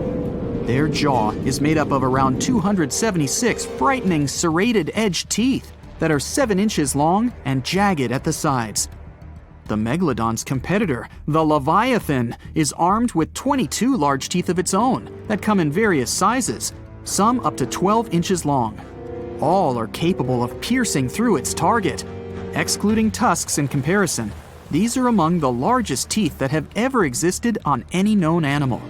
Their jaw is made up of around 276 frightening serrated-edged teeth that are 7 inches long and jagged at the sides. The Megalodon's competitor, the Leviathan, is armed with 22 large teeth of its own that come in various sizes, some up to 12 inches long. All are capable of piercing through its target. Excluding tusks in comparison, these are among the largest teeth that have ever existed on any known animal.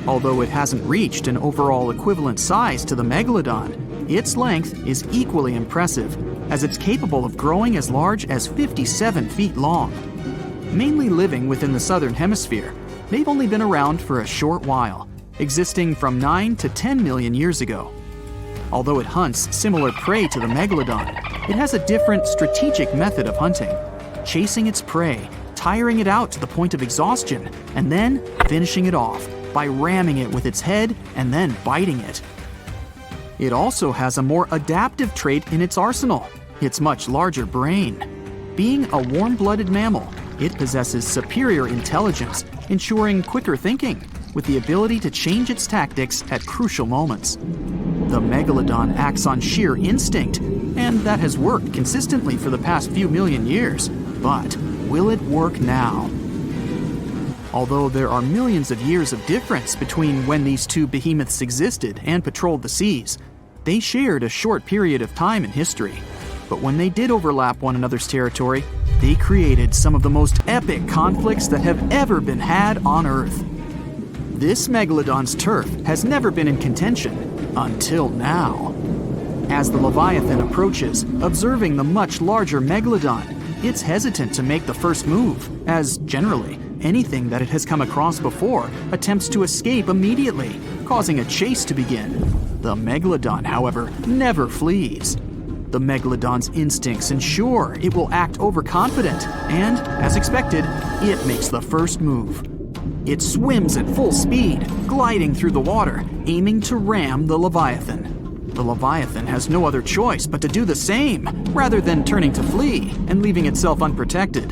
Although it hasn't reached an overall equivalent size to the Megalodon, its length is equally impressive, as it's capable of growing as large as 57 feet long. Mainly living within the southern hemisphere, they've only been around for a short while, existing from 9 to 10 million years ago. Although it hunts similar prey to the Megalodon, it has a different strategic method of hunting, chasing its prey, tiring it out to the point of exhaustion, and then finishing it off by ramming it with its head and then biting it. It also has a more adaptive trait in its arsenal, its much larger brain. Being a warm-blooded mammal, it possesses superior intelligence, ensuring quicker thinking, with the ability to change its tactics at crucial moments. The Megalodon acts on sheer instinct, and that has worked consistently for the past few million years. But will it work now? Although there are millions of years of difference between when these two behemoths existed and patrolled the seas, they shared a short period of time in history. But when they did overlap one another's territory, they created some of the most epic conflicts that have ever been had on Earth. This Megalodon's turf has never been in contention until now. As the Leviathan approaches, observing the much larger Megalodon, it's hesitant to make the first move, as generally, anything that it has come across before attempts to escape immediately, causing a chase to begin. The Megalodon, however, never flees. The Megalodon's instincts ensure it will act overconfident, and, as expected, it makes the first move. It swims at full speed, gliding through the water, aiming to ram the Leviathan. The Leviathan has no other choice but to do the same, rather than turning to flee and leaving itself unprotected.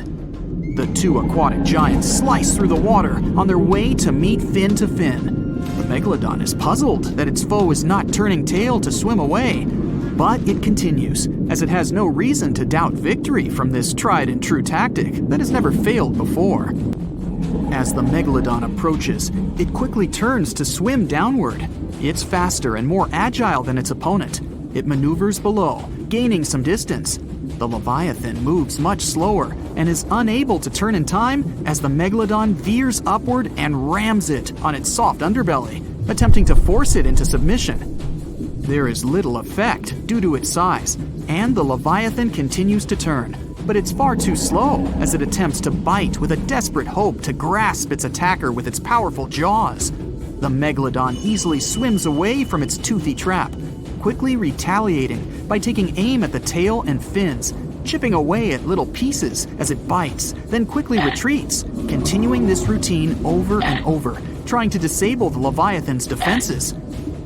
The two aquatic giants slice through the water on their way to meet fin to fin. The Megalodon is puzzled that its foe is not turning tail to swim away, but it continues, as it has no reason to doubt victory from this tried and true tactic that has never failed before. As the Megalodon approaches, it quickly turns to swim downward. It's faster and more agile than its opponent. It maneuvers below, gaining some distance. The Leviathan moves much slower and is unable to turn in time as the Megalodon veers upward and rams it on its soft underbelly, attempting to force it into submission. There is little effect due to its size, and the Leviathan continues to turn, but it's far too slow as it attempts to bite with a desperate hope to grasp its attacker with its powerful jaws. The Megalodon easily swims away from its toothy trap, quickly retaliating by taking aim at the tail and fins, chipping away at little pieces as it bites, then quickly retreats, continuing this routine over and over, trying to disable the Leviathan's defenses.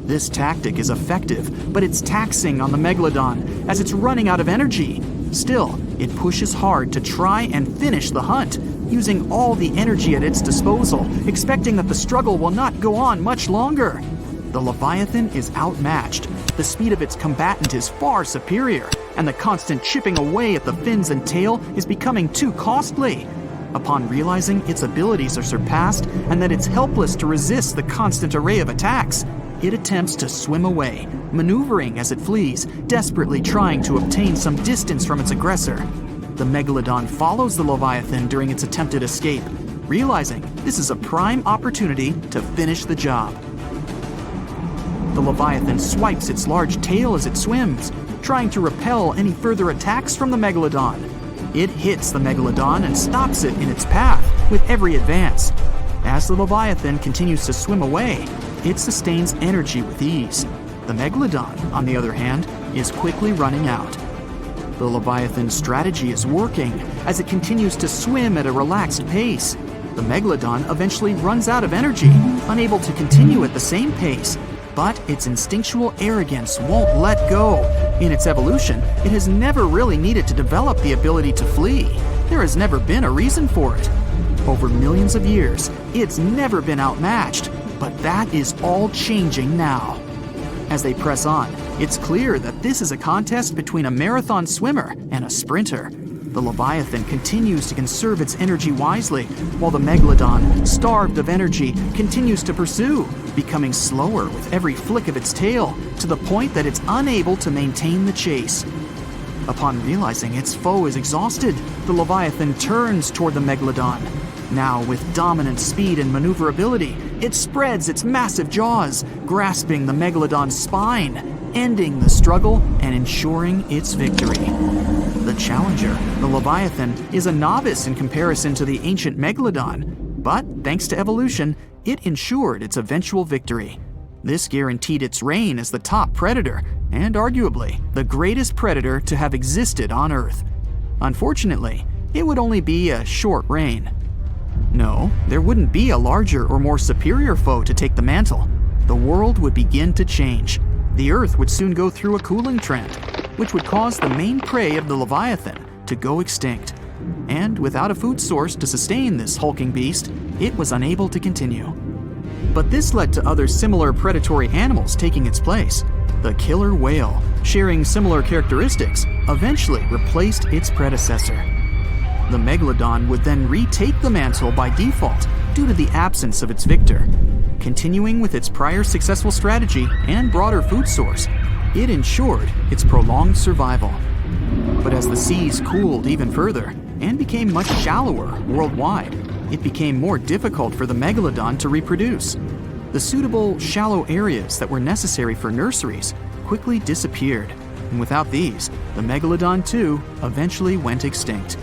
This tactic is effective, but it's taxing on the Megalodon as it's running out of energy. Still, it pushes hard to try and finish the hunt, using all the energy at its disposal, expecting that the struggle will not go on much longer. The Leviathan is outmatched. The speed of its combatant is far superior, and the constant chipping away at the fins and tail is becoming too costly. Upon realizing its abilities are surpassed and that it's helpless to resist the constant array of attacks, it attempts to swim away, maneuvering as it flees, desperately trying to obtain some distance from its aggressor. The Megalodon follows the Leviathan during its attempted escape, realizing this is a prime opportunity to finish the job. The Leviathan swipes its large tail as it swims, trying to repel any further attacks from the Megalodon. It hits the Megalodon and stops it in its path with every advance. As the Leviathan continues to swim away, it sustains energy with ease. The Megalodon, on the other hand, is quickly running out. The Leviathan's strategy is working as it continues to swim at a relaxed pace. The Megalodon eventually runs out of energy, unable to continue at the same pace, but its instinctual arrogance won't let go. In its evolution, it has never really needed to develop the ability to flee. There has never been a reason for it. Over millions of years, it's never been outmatched, but that is all changing now. As they press on, it's clear that this is a contest between a marathon swimmer and a sprinter. The Leviathan continues to conserve its energy wisely, while the Megalodon, starved of energy, continues to pursue, becoming slower with every flick of its tail, to the point that it's unable to maintain the chase. Upon realizing its foe is exhausted, the Leviathan turns toward the Megalodon. Now, with dominant speed and maneuverability, it spreads its massive jaws, grasping the Megalodon's spine, ending the struggle and ensuring its victory. The challenger, the Leviathan, is a novice in comparison to the ancient Megalodon, but thanks to evolution, it ensured its eventual victory. This guaranteed its reign as the top predator, and arguably the greatest predator to have existed on Earth. Unfortunately, it would only be a short reign. No, there wouldn't be a larger or more superior foe to take the mantle. The world would begin to change. The Earth would soon go through a cooling trend, which would cause the main prey of the Leviathan to go extinct. And without a food source to sustain this hulking beast, it was unable to continue. But this led to other similar predatory animals taking its place. The killer whale, sharing similar characteristics, eventually replaced its predecessor. The Megalodon would then retake the mantle by default due to the absence of its victor. Continuing with its prior successful strategy and broader food source, it ensured its prolonged survival. But as the seas cooled even further and became much shallower worldwide, it became more difficult for the Megalodon to reproduce. The suitable shallow areas that were necessary for nurseries quickly disappeared, and without these, the Megalodon too eventually went extinct.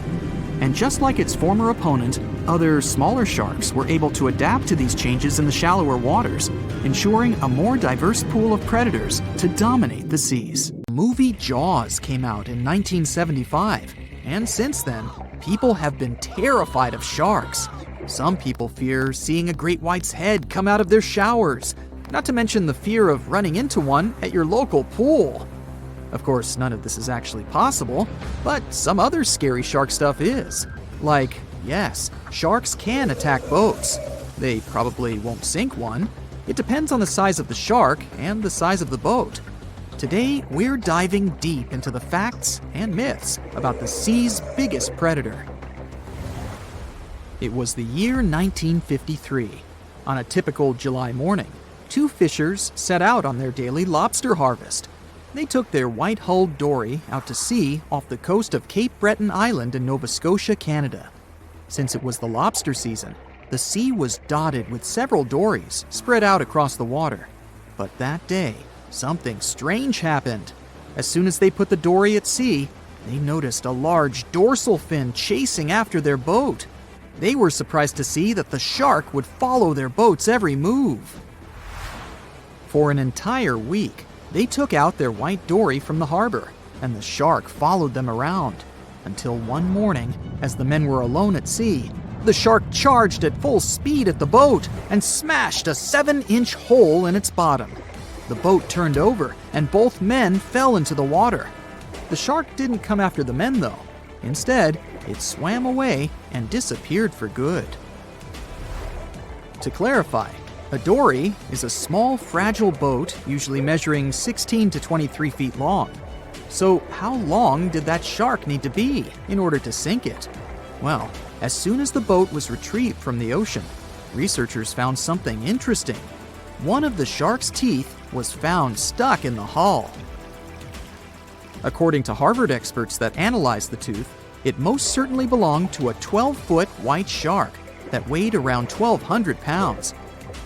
And just like its former opponent, other smaller sharks were able to adapt to these changes in the shallower waters, ensuring a more diverse pool of predators to dominate the seas. The movie Jaws came out in 1975, and since then, people have been terrified of sharks. Some people fear seeing a great white's head come out of their showers, not to mention the fear of running into one at your local pool. Of course, none of this is actually possible, but some other scary shark stuff is. Like, yes, sharks can attack boats. They probably won't sink one. It depends on the size of the shark and the size of the boat. Today, we're diving deep into the facts and myths about the sea's biggest predator. It was the year 1953. On a typical July morning, two fishers set out on their daily lobster harvest. They took their white-hulled dory out to sea off the coast of Cape Breton Island in Nova Scotia, Canada. Since it was the lobster season, the sea was dotted with several dories spread out across the water. But that day, something strange happened. As soon as they put the dory at sea, they noticed a large dorsal fin chasing after their boat. They were surprised to see that the shark would follow their boat's every move. For an entire week, they took out their white dory from the harbor, and the shark followed them around. Until one morning, as the men were alone at sea, the shark charged at full speed at the boat and smashed a 7-inch hole in its bottom. The boat turned over, and both men fell into the water. The shark didn't come after the men, though. Instead, it swam away and disappeared for good. To clarify, a dory is a small, fragile boat usually measuring 16 to 23 feet long. So how long did that shark need to be in order to sink it? Well, as soon as the boat was retrieved from the ocean, researchers found something interesting. One of the shark's teeth was found stuck in the hull. According to Harvard experts that analyzed the tooth, it most certainly belonged to a 12-foot white shark that weighed around 1,200 pounds.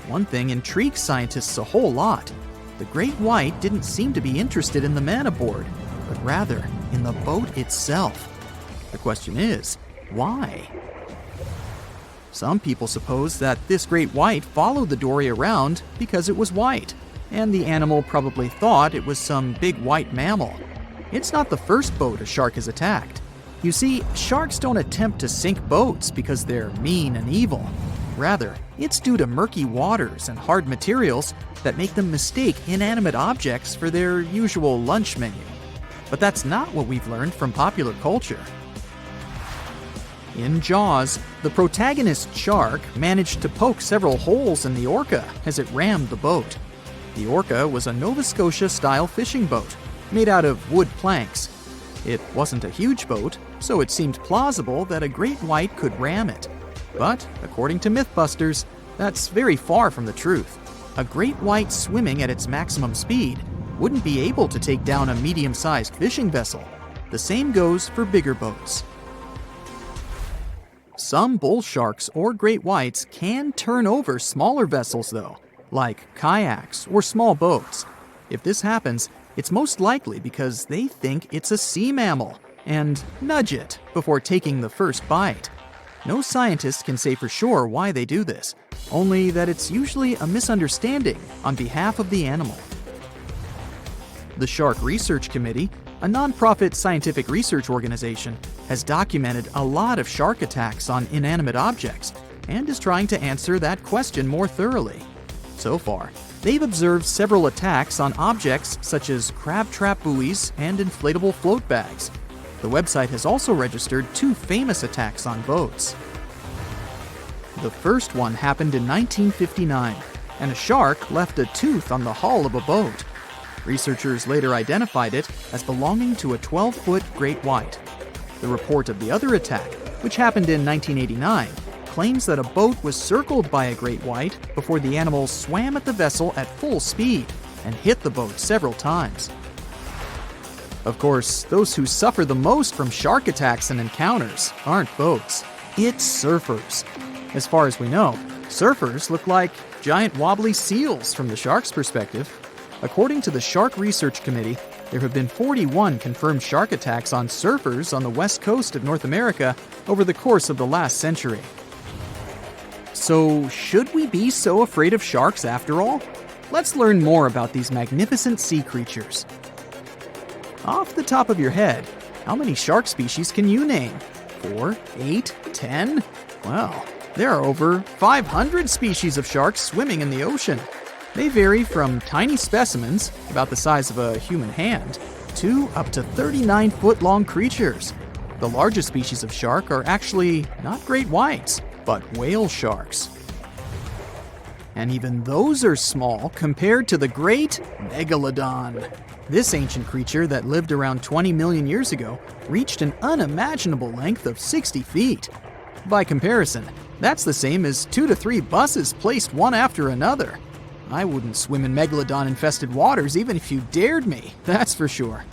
One thing intrigues scientists a whole lot. The great white didn't seem to be interested in the man aboard, but rather in the boat itself. The question is, why? Some people suppose that this great white followed the dory around because it was white, and the animal probably thought it was some big white mammal. It's not the first boat a shark has attacked. You see, sharks don't attempt to sink boats because they're mean and evil. Rather, it's due to murky waters and hard materials that make them mistake inanimate objects for their usual lunch menu. But that's not what we've learned from popular culture. In Jaws, the protagonist shark managed to poke several holes in the orca as it rammed the boat. The orca was a Nova Scotia-style fishing boat made out of wood planks. It wasn't a huge boat, so it seemed plausible that a great white could ram it. But, according to Mythbusters, that's very far from the truth. A great white swimming at its maximum speed wouldn't be able to take down a medium-sized fishing vessel. The same goes for bigger boats. Some bull sharks or great whites can turn over smaller vessels, though, like kayaks or small boats. If this happens, it's most likely because they think it's a sea mammal and nudge it before taking the first bite. No scientist can say for sure why they do this, only that it's usually a misunderstanding on behalf of the animal. The Shark Research Committee, a nonprofit scientific research organization, has documented a lot of shark attacks on inanimate objects and is trying to answer that question more thoroughly. So far, they've observed several attacks on objects such as crab trap buoys and inflatable float bags. The website has also registered 2 famous attacks on boats. The first one happened in 1959, and a shark left a tooth on the hull of a boat. Researchers later identified it as belonging to a 12-foot great white. The report of the other attack, which happened in 1989, claims that a boat was circled by a great white before the animal swam at the vessel at full speed and hit the boat several times. Of course, those who suffer the most from shark attacks and encounters aren't boats, it's surfers. As far as we know, surfers look like giant wobbly seals from the shark's perspective. According to the Shark Research Committee, there have been 41 confirmed shark attacks on surfers on the west coast of North America over the course of the last century. So, should we be so afraid of sharks after all? Let's learn more about these magnificent sea creatures. Off the top of your head, how many shark species can you name? 4, 8, 10? Well, there are over 500 species of sharks swimming in the ocean. They vary from tiny specimens, about the size of a human hand, to up to 39-foot-long creatures. The largest species of shark are actually not great whites, but whale sharks. And even those are small compared to the great Megalodon. This ancient creature that lived around 20 million years ago reached an unimaginable length of 60 feet. By comparison, That's the same as 2 to 3 buses placed one after another. I wouldn't swim in megalodon-infested waters even if you dared me, that's for sure.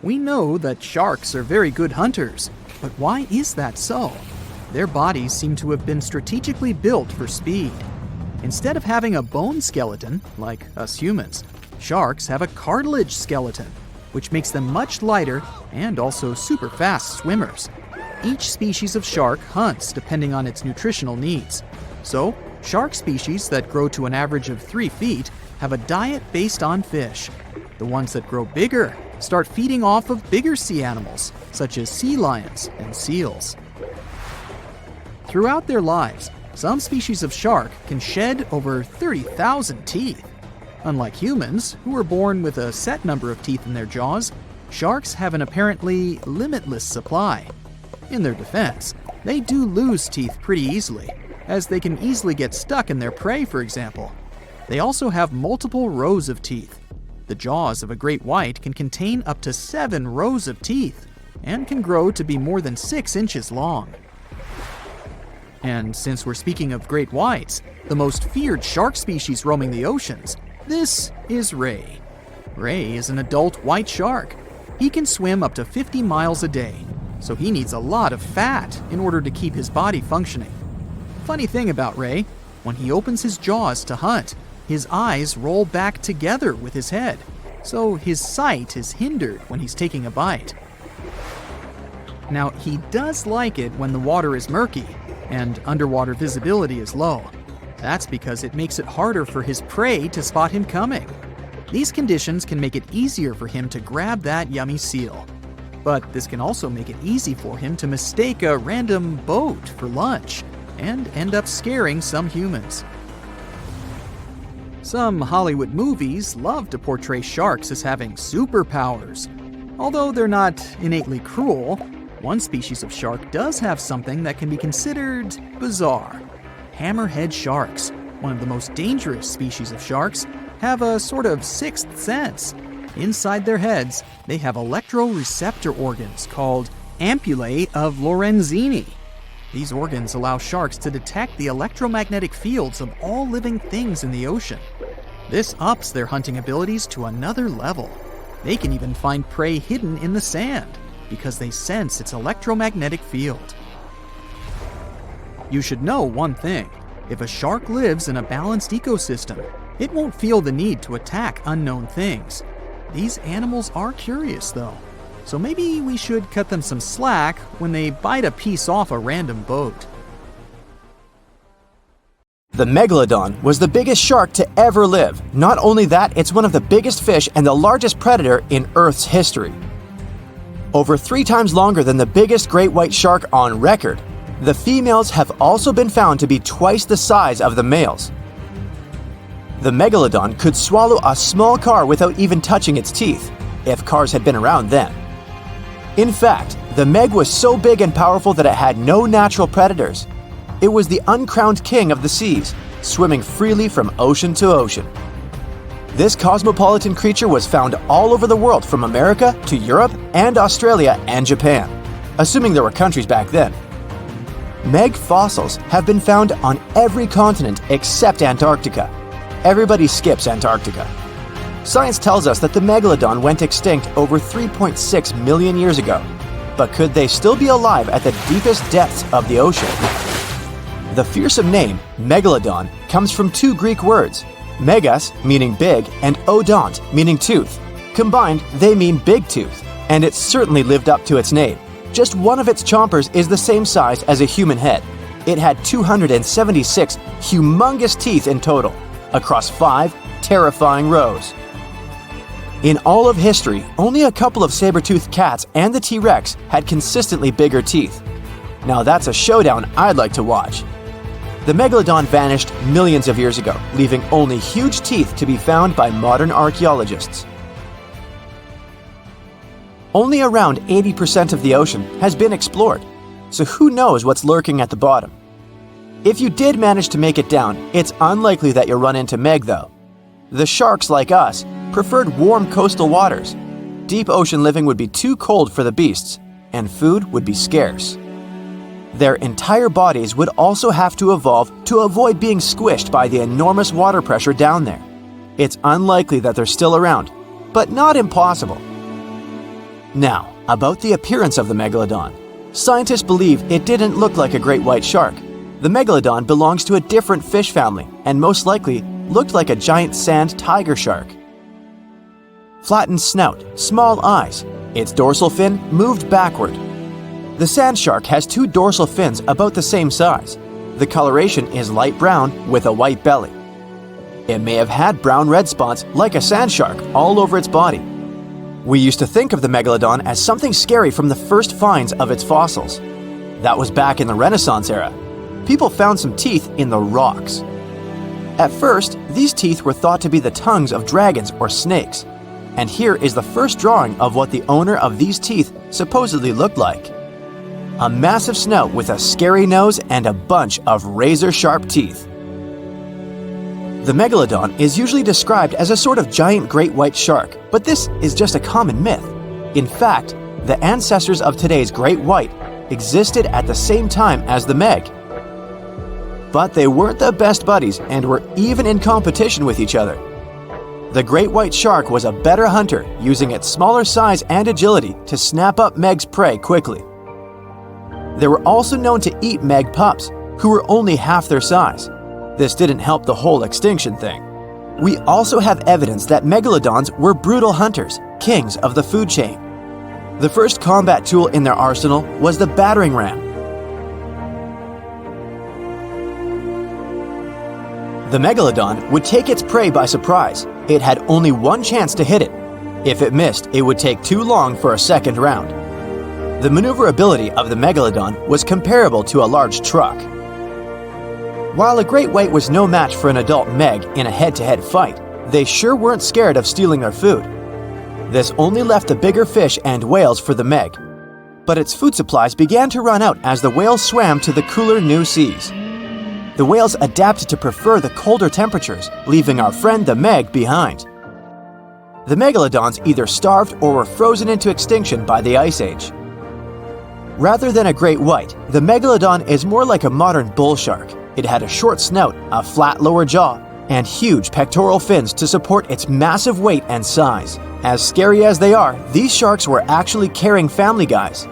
We know that sharks are very good hunters, but why is that so? Their bodies seem to have been strategically built for speed. Instead of having a bone skeleton, like us humans, sharks have a cartilage skeleton, which makes them much lighter and also super fast swimmers. Each species of shark hunts depending on its nutritional needs. So, shark species that grow to an average of 3 feet have a diet based on fish. The ones that grow bigger start feeding off of bigger sea animals, such as sea lions and seals. Throughout their lives, some species of shark can shed over 30,000 teeth. Unlike humans, who are born with a set number of teeth in their jaws, sharks have an apparently limitless supply. In their defense, they do lose teeth pretty easily, as they can easily get stuck in their prey, for example. They also have multiple rows of teeth. The jaws of a great white can contain up to 7 rows of teeth, and can grow to be more than 6 inches long. And since we're speaking of great whites, the most feared shark species roaming the oceans, this is ray. Ray is an adult white shark. He can swim up to 50 miles a day, so he needs a lot of fat in order to keep his body functioning. Funny thing about Ray, when he opens his jaws to hunt, his eyes roll back together with his head, so his sight is hindered when he's taking a bite. Now, he does like it when the water is murky and underwater visibility is low. That's because it makes it harder for his prey to spot him coming. These conditions can make it easier for him to grab that yummy seal. But this can also make it easy for him to mistake a random boat for lunch and end up scaring some humans. Some Hollywood movies love to portray sharks as having superpowers. Although they're not innately cruel, one species of shark does have something that can be considered bizarre. Hammerhead sharks, one of the most dangerous species of sharks, have a sort of sixth sense. Inside their heads, they have electroreceptor organs called ampullae of Lorenzini. These organs allow sharks to detect the electromagnetic fields of all living things in the ocean. This ups their hunting abilities to another level. They can even find prey hidden in the sand because they sense its electromagnetic field. You should know one thing. If a shark lives in a balanced ecosystem, it won't feel the need to attack unknown things. These animals are curious, though, so maybe we should cut them some slack when they bite a piece off a random boat. The Megalodon was the biggest shark to ever live. Not only that, it's one of the biggest fish and the largest predator in Earth's history. Over 3 times longer than the biggest great white shark on record, the females have also been found to be twice the size of the males. The Megalodon could swallow a small car without even touching its teeth, if cars had been around then. In fact, the Meg was so big and powerful that it had no natural predators. It was the uncrowned king of the seas, swimming freely from ocean to ocean. This cosmopolitan creature was found all over the world, from America to Europe and Australia and Japan, assuming there were countries back then. Meg fossils have been found on every continent except Antarctica. Everybody skips Antarctica. Science tells us that the Megalodon went extinct over 3.6 million years ago, but could they still be alive at the deepest depths of the ocean? The fearsome name, Megalodon, comes from 2 Greek words, megas, meaning big, and odont, meaning tooth. Combined, they mean big tooth, and it certainly lived up to its name. Just one of its chompers is the same size as a human head. It had 276 humongous teeth in total, across 5 terrifying rows. In all of history, only a couple of saber-toothed cats and the T-Rex had consistently bigger teeth. Now that's a showdown I'd like to watch. The Megalodon vanished millions of years ago, leaving only huge teeth to be found by modern archaeologists. Only around 80% of the ocean has been explored, so who knows what's lurking at the bottom. If you did manage to make it down, it's unlikely that you'll run into Meg though. The sharks, like us, preferred warm coastal waters. Deep ocean living would be too cold for the beasts, and food would be scarce. Their entire bodies would also have to evolve to avoid being squished by the enormous water pressure down there. It's unlikely that they're still around, but not impossible. Now, about the appearance of the Megalodon. Scientists believe it didn't look like a great white shark. The Megalodon belongs to a different fish family and most likely looked like a giant sand tiger shark. Flattened snout, small eyes. Its dorsal fin moved backward. The sand shark has two dorsal fins about the same size. The coloration is light brown with a white belly. It may have had brown-red spots like a sand shark all over its body. We used to think of the Megalodon as something scary from the first finds of its fossils. That was back in the Renaissance era. People found some teeth in the rocks. At first, these teeth were thought to be the tongues of dragons or snakes. And here is the first drawing of what the owner of these teeth supposedly looked like. A massive snout with a scary nose and a bunch of razor-sharp teeth. The Megalodon is usually described as a sort of giant great white shark, but this is just a common myth. In fact, the ancestors of today's great white existed at the same time as the Meg. But they weren't the best buddies and were even in competition with each other. The great white shark was a better hunter, using its smaller size and agility to snap up Meg's prey quickly. They were also known to eat Meg pups, who were only half their size. This didn't help the whole extinction thing. We also have evidence that megalodons were brutal hunters, kings of the food chain. The first combat tool in their arsenal was the battering ram. The Megalodon would take its prey by surprise. It had only one chance to hit it. If it missed, it would take too long for a second round. The maneuverability of the Megalodon was comparable to a large truck. While a great white was no match for an adult Meg in a head-to-head fight, they sure weren't scared of stealing their food. This only left the bigger fish and whales for the Meg. But its food supplies began to run out as the whales swam to the cooler new seas. The whales adapted to prefer the colder temperatures, leaving our friend the Meg behind. The Megalodons either starved or were frozen into extinction by the Ice Age. Rather than a great white, the Megalodon is more like a modern bull shark. It had a short snout, a flat lower jaw, and huge pectoral fins to support its massive weight and size. As scary as they are, these sharks were actually caring family guys.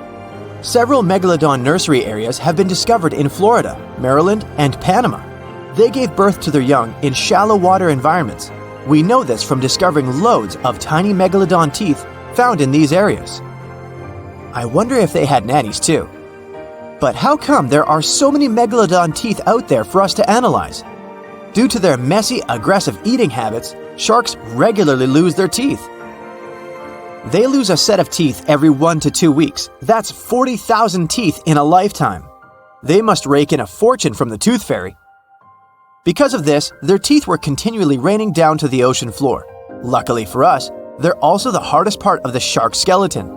Several Megalodon nursery areas have been discovered in Florida, Maryland, and Panama. They gave birth to their young in shallow water environments. We know this from discovering loads of tiny Megalodon teeth found in these areas. I wonder if they had nannies too. But how come there are so many Megalodon teeth out there for us to analyze? Due to their messy, aggressive eating habits, sharks regularly lose their teeth. They lose a set of teeth every 1 to 2 weeks. That's 40,000 teeth in a lifetime. They must rake in a fortune from the tooth fairy. Because of this, their teeth were continually raining down to the ocean floor. Luckily for us, they're also the hardest part of the shark skeleton,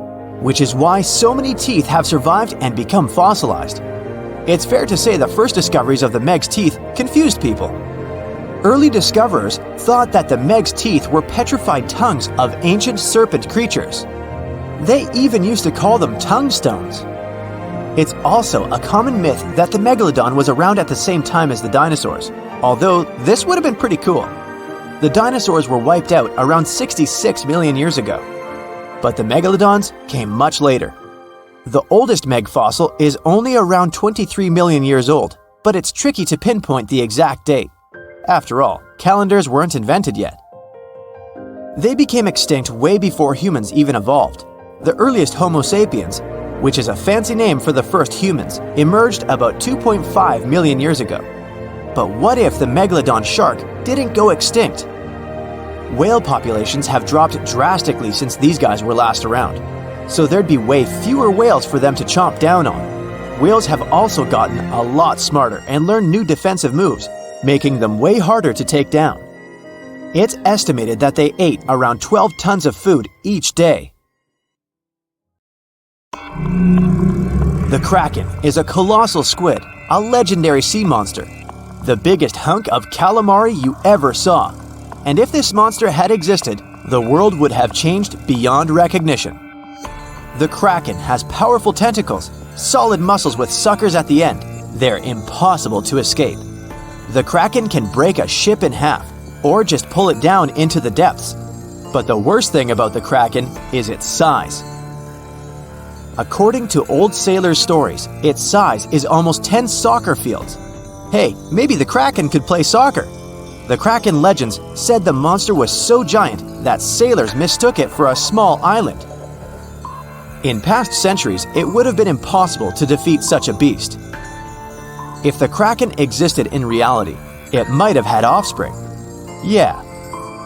which is why so many teeth have survived and become fossilized. It's fair to say the first discoveries of the Meg's teeth confused people. Early discoverers thought that the Meg's teeth were petrified tongues of ancient serpent creatures. They even used to call them tongue stones. It's also a common myth that the Megalodon was around at the same time as the dinosaurs, although this would have been pretty cool. The dinosaurs were wiped out around 66 million years ago, but the Megalodons came much later. The oldest Meg fossil is only around 23 million years old, but it's tricky to pinpoint the exact date. After all, calendars weren't invented yet. They became extinct way before humans even evolved. The earliest Homo sapiens, which is a fancy name for the first humans, emerged about 2.5 million years ago. But what if the Megalodon shark didn't go extinct? Whale populations have dropped drastically since these guys were last around, so there'd be way fewer whales for them to chomp down on. Whales have also gotten a lot smarter and learned new defensive moves, making them way harder to take down. It's estimated that they ate around 12 tons of food each day. The Kraken is a colossal squid, a legendary sea monster, the biggest hunk of calamari you ever saw. And if this monster had existed, the world would have changed beyond recognition. The Kraken has powerful tentacles, solid muscles with suckers at the end. They're impossible to escape. The Kraken can break a ship in half, or just pull it down into the depths. But the worst thing about the Kraken is its size. According to old sailors' stories, its size is almost 10 soccer fields. Hey, maybe the Kraken could play soccer. The Kraken legends said the monster was so giant that sailors mistook it for a small island. In past centuries, it would have been impossible to defeat such a beast. If the Kraken existed in reality, it might have had offspring. Yeah.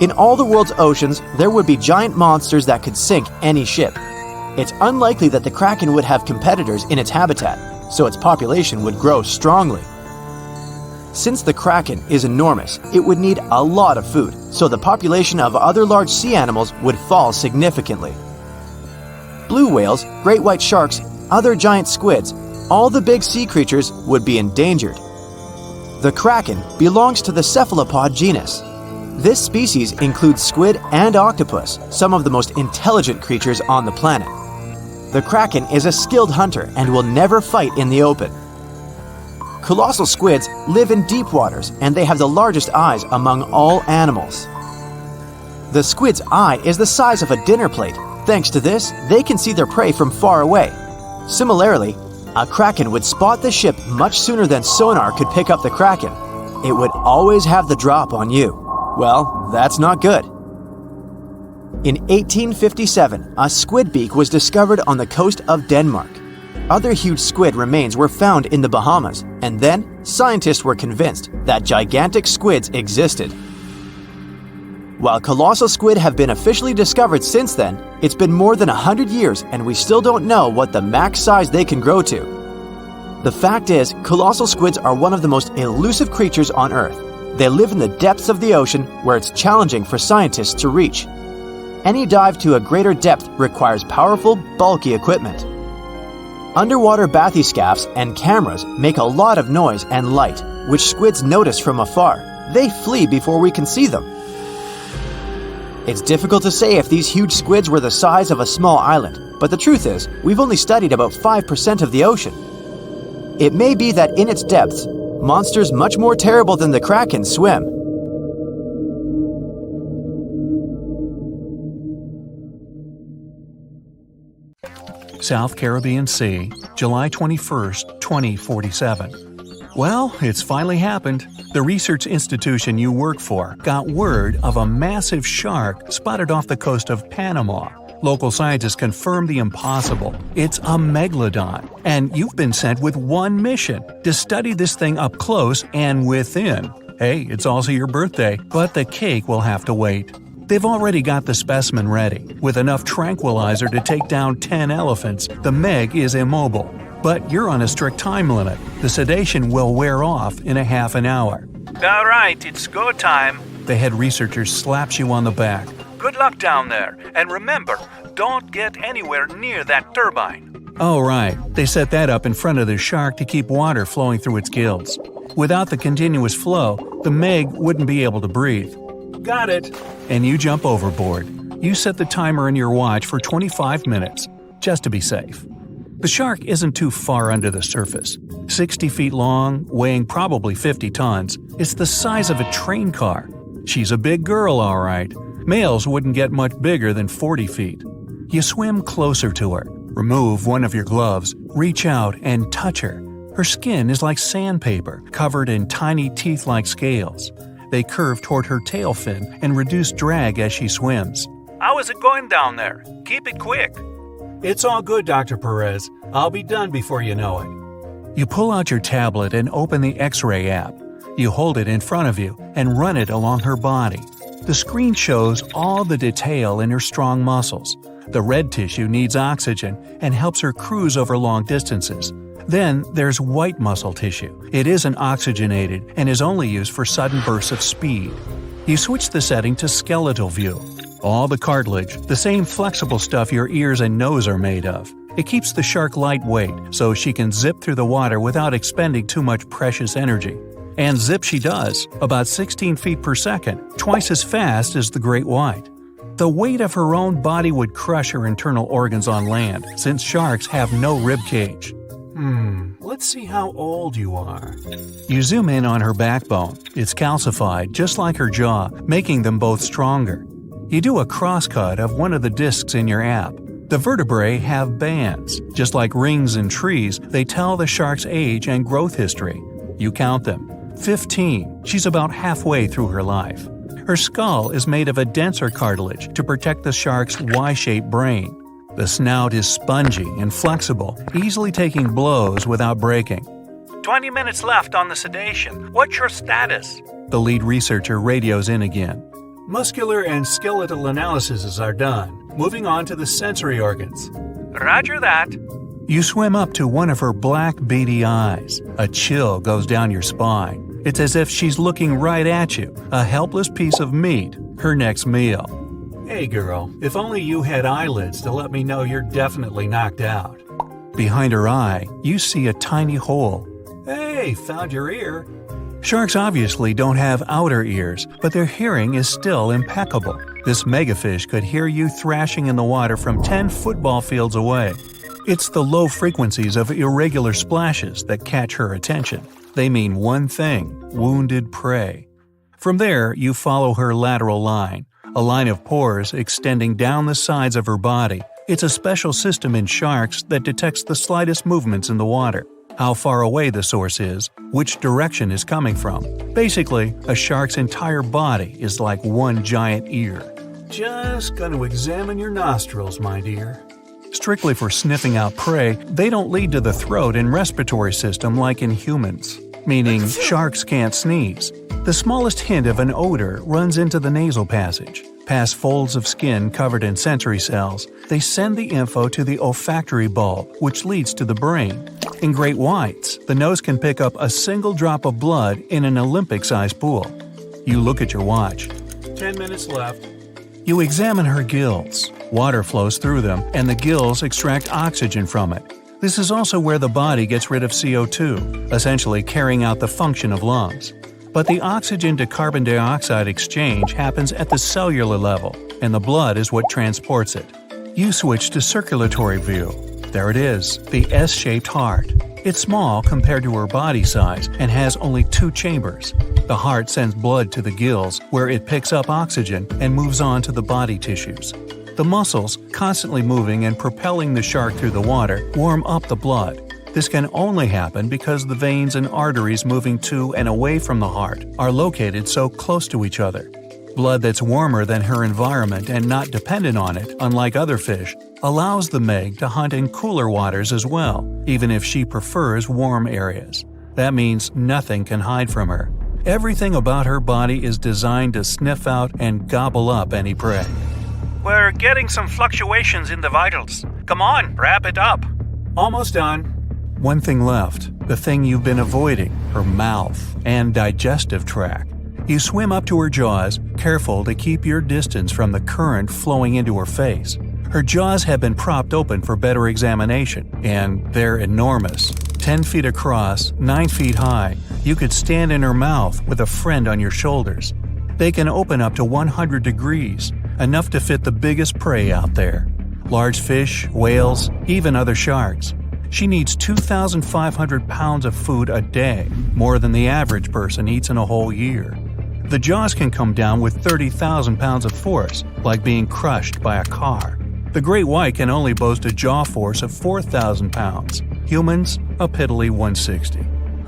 In all the world's oceans, there would be giant monsters that could sink any ship. It's unlikely that the Kraken would have competitors in its habitat, so its population would grow strongly. Since the Kraken is enormous, it would need a lot of food, so the population of other large sea animals would fall significantly. Blue whales, great white sharks, other giant squids, all the big sea creatures would be endangered. The Kraken belongs to the cephalopod genus. This species includes squid and octopus, some of the most intelligent creatures on the planet. The Kraken is a skilled hunter and will never fight in the open. Colossal squids live in deep waters and they have the largest eyes among all animals. The squid's eye is the size of a dinner plate. Thanks to this, they can see their prey from far away. Similarly, a Kraken would spot the ship much sooner than sonar could pick up the Kraken. It would always have the drop on you. Well, that's not good. In 1857, a squid beak was discovered on the coast of Denmark. Other huge squid remains were found in the Bahamas, and then scientists were convinced that gigantic squids existed. While colossal squid have been officially discovered since then, it's been more than 100 years and we still don't know what the max size they can grow to. The fact is, colossal squids are one of the most elusive creatures on Earth. They live in the depths of the ocean where it's challenging for scientists to reach. Any dive to a greater depth requires powerful, bulky equipment. Underwater bathyscaphs and cameras make a lot of noise and light, which squids notice from afar. They flee before we can see them. It's difficult to say if these huge squids were the size of a small island, but the truth is, we've only studied about 5% of the ocean. It may be that in its depths, monsters much more terrible than the Kraken swim. South Caribbean Sea, July 21st, 2047. Well, it's finally happened. The research institution you work for got word of a massive shark spotted off the coast of Panama. Local scientists confirmed the impossible. It's a Megalodon, and you've been sent with one mission: to study this thing up close and within. Hey, it's also your birthday, but the cake will have to wait. They've already got the specimen ready. With enough tranquilizer to take down 10 elephants, the Meg is immobile. But you're on a strict time limit. The sedation will wear off in a half an hour. All right, it's go time. The head researcher slaps you on the back. Good luck down there, and remember, don't get anywhere near that turbine. Oh right, they set that up in front of the shark to keep water flowing through its gills. Without the continuous flow, the Meg wouldn't be able to breathe. Got it. And you jump overboard. You set the timer in your watch for 25 minutes, just to be safe. The shark isn't too far under the surface. 60 feet long, weighing probably 50 tons, it's the size of a train car. She's a big girl, all right. Males wouldn't get much bigger than 40 feet. You swim closer to her, remove one of your gloves, reach out and touch her. Her skin is like sandpaper, covered in tiny teeth-like scales. They curve toward her tail fin and reduce drag as she swims. How is it going down there? Keep it quick. It's all good, Dr. Perez. I'll be done before you know it. You pull out your tablet and open the X-ray app. You hold it in front of you and run it along her body. The screen shows all the detail in her strong muscles. The red tissue needs oxygen and helps her cruise over long distances. Then there's white muscle tissue. It isn't oxygenated and is only used for sudden bursts of speed. You switch the setting to skeletal view. All the cartilage, the same flexible stuff your ears and nose are made of. It keeps the shark lightweight so she can zip through the water without expending too much precious energy. And zip she does, about 16 feet per second, twice as fast as the great white. The weight of her own body would crush her internal organs on land, since sharks have no rib cage. Let's see how old you are. You zoom in on her backbone. It's calcified, just like her jaw, making them both stronger. You do a crosscut of one of the discs in your app. The vertebrae have bands. Just like rings in trees, they tell the shark's age and growth history. You count them. 15. She's about halfway through her life. Her skull is made of a denser cartilage to protect the shark's Y-shaped brain. The snout is spongy and flexible, easily taking blows without breaking. 20 minutes left on the sedation. What's your status? The lead researcher radios in again. Muscular and skeletal analyses are done. Moving on to the sensory organs. Roger that. You swim up to one of her black, beady eyes. A chill goes down your spine. It's as if she's looking right at you, a helpless piece of meat, her next meal. Hey girl, if only you had eyelids to let me know you're definitely knocked out. Behind her eye, you see a tiny hole. Hey, found your ear. Sharks obviously don't have outer ears, but their hearing is still impeccable. This megafish could hear you thrashing in the water from 10 football fields away. It's the low frequencies of irregular splashes that catch her attention. They mean one thing: wounded prey. From there, you follow her lateral line, a line of pores extending down the sides of her body. It's a special system in sharks that detects the slightest movements in the water, how far away the source is, which direction is coming from. Basically, a shark's entire body is like one giant ear. Just gonna examine your nostrils, my dear. Strictly for sniffing out prey, they don't lead to the throat and respiratory system like in humans, meaning sharks can't sneeze. The smallest hint of an odor runs into the nasal passage. Past folds of skin covered in sensory cells, they send the info to the olfactory bulb, which leads to the brain. In great whites, the nose can pick up a single drop of blood in an Olympic-sized pool. You look at your watch. 10 minutes left. You examine her gills. Water flows through them, and the gills extract oxygen from it. This is also where the body gets rid of CO2, essentially carrying out the function of lungs. But the oxygen to carbon dioxide exchange happens at the cellular level, and the blood is what transports it. You switch to circulatory view. There it is, the S-shaped heart. It's small compared to her body size and has only 2 chambers. The heart sends blood to the gills, where it picks up oxygen and moves on to the body tissues. The muscles, constantly moving and propelling the shark through the water, warm up the blood. This can only happen because the veins and arteries moving to and away from the heart are located so close to each other. Blood that's warmer than her environment and not dependent on it, unlike other fish, allows the Meg to hunt in cooler waters as well, even if she prefers warm areas. That means nothing can hide from her. Everything about her body is designed to sniff out and gobble up any prey. We're getting some fluctuations in the vitals. Come on, wrap it up. Almost done. One thing left, the thing you've been avoiding, her mouth and digestive tract. You swim up to her jaws, careful to keep your distance from the current flowing into her face. Her jaws have been propped open for better examination, and they're enormous. 10 feet across, 9 feet high, you could stand in her mouth with a friend on your shoulders. They can open up to 100 degrees, enough to fit the biggest prey out there. Large fish, whales, even other sharks. She needs 2,500 pounds of food a day, more than the average person eats in a whole year. The jaws can come down with 30,000 pounds of force, like being crushed by a car. The great white can only boast a jaw force of 4,000 pounds. Humans, a piddly 160.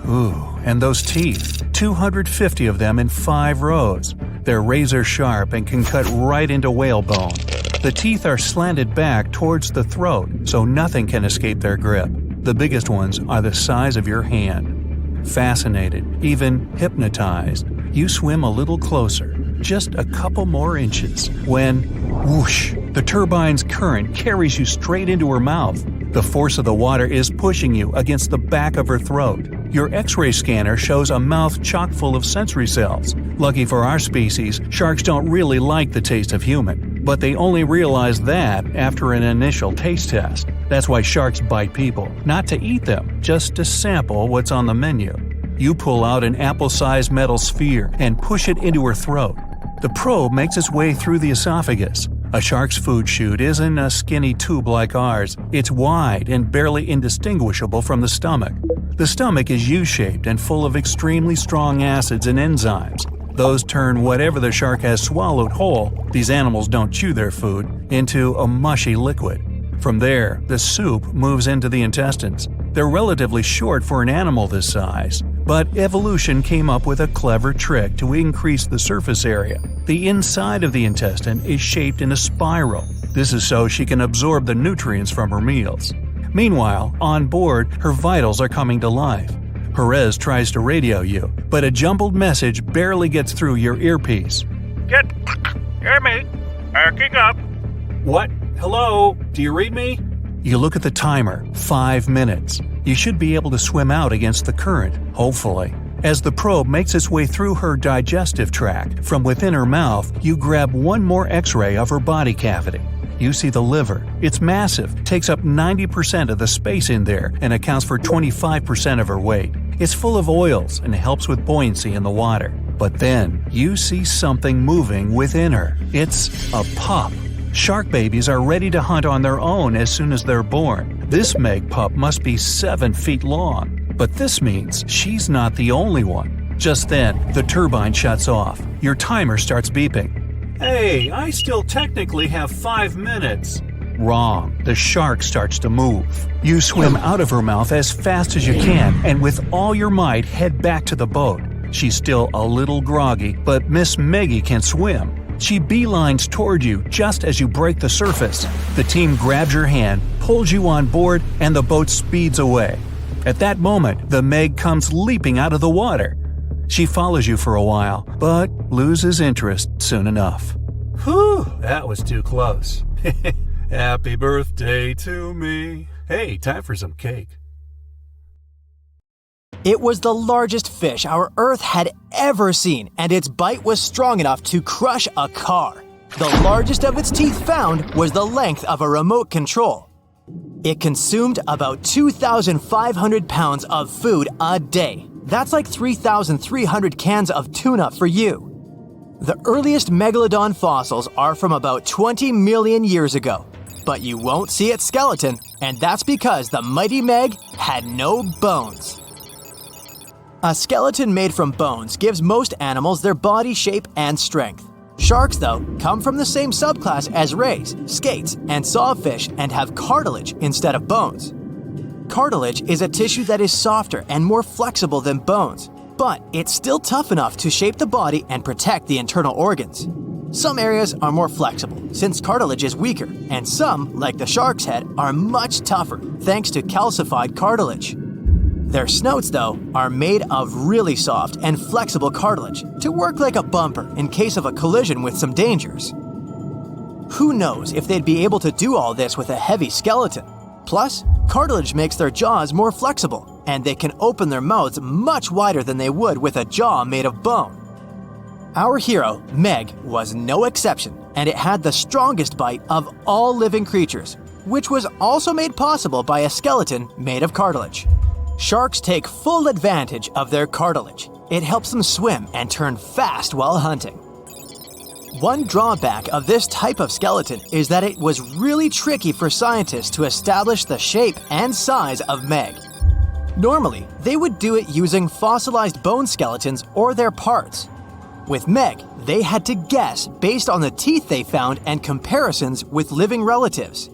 Ooh, and those teeth, 250 of them in 5 rows. They're razor sharp and can cut right into whale bone. The teeth are slanted back towards the throat, so nothing can escape their grip. The biggest ones are the size of your hand. Fascinated, even hypnotized, you swim a little closer, just a couple more inches, when, whoosh, the turbine's current carries you straight into her mouth. The force of the water is pushing you against the back of her throat. Your X-ray scanner shows a mouth chock full of sensory cells. Lucky for our species, sharks don't really like the taste of human, but they only realize that after an initial taste test. That's why sharks bite people, not to eat them, just to sample what's on the menu. You pull out an apple-sized metal sphere and push it into her throat. The probe makes its way through the esophagus. A shark's food chute isn't a skinny tube like ours. It's wide and barely indistinguishable from the stomach. The stomach is U-shaped and full of extremely strong acids and enzymes. Those turn whatever the shark has swallowed whole, these animals don't chew their food, into a mushy liquid. From there, the soup moves into the intestines. They're relatively short for an animal this size, but evolution came up with a clever trick to increase the surface area. The inside of the intestine is shaped in a spiral. This is so she can absorb the nutrients from her meals. Meanwhile, on board, her vitals are coming to life. Perez tries to radio you, but a jumbled message barely gets through your earpiece. Hear me? Backing up. What? Hello? Do you read me? You look at the timer. 5 minutes. You should be able to swim out against the current, hopefully. As the probe makes its way through her digestive tract, from within her mouth, you grab one more X-ray of her body cavity. You see the liver. It's massive, takes up 90% of the space in there, and accounts for 25% of her weight. It's full of oils and helps with buoyancy in the water. But then, you see something moving within her. It's a pup. Shark babies are ready to hunt on their own as soon as they're born. This Meg pup must be 7 feet long. But this means she's not the only one. Just then, the turbine shuts off. Your timer starts beeping. Hey, I still technically have 5 minutes. Wrong. The shark starts to move. You swim out of her mouth as fast as you can and with all your might head back to the boat. She's still a little groggy, but Miss Meggie can swim. She beelines toward you just as you break the surface. The team grabs your hand, pulls you on board, and the boat speeds away. At that moment, the Meg comes leaping out of the water. She follows you for a while, but loses interest soon enough. Whew, that was too close. Happy birthday to me. Hey, time for some cake. It was the largest fish our Earth had ever seen, and its bite was strong enough to crush a car. The largest of its teeth found was the length of a remote control. It consumed about 2,500 pounds of food a day. That's like 3,300 cans of tuna for you. The earliest Megalodon fossils are from about 20 million years ago, but you won't see its skeleton, and that's because the mighty Meg had no bones. A skeleton made from bones gives most animals their body shape and strength. Sharks, though, come from the same subclass as rays, skates, and sawfish and have cartilage instead of bones. Cartilage is a tissue that is softer and more flexible than bones, but it's still tough enough to shape the body and protect the internal organs. Some areas are more flexible, since cartilage is weaker, and some, like the shark's head, are much tougher, thanks to calcified cartilage. Their snouts, though, are made of really soft and flexible cartilage to work like a bumper in case of a collision with some dangers. Who knows if they'd be able to do all this with a heavy skeleton? Plus, cartilage makes their jaws more flexible, and they can open their mouths much wider than they would with a jaw made of bone. Our hero, Meg, was no exception, and it had the strongest bite of all living creatures, which was also made possible by a skeleton made of cartilage. Sharks take full advantage of their cartilage. It helps them swim and turn fast while hunting. One drawback of this type of skeleton is that it was really tricky for scientists to establish the shape and size of Meg. Normally, they would do it using fossilized bone skeletons or their parts. With Meg, they had to guess based on the teeth they found and comparisons with living relatives.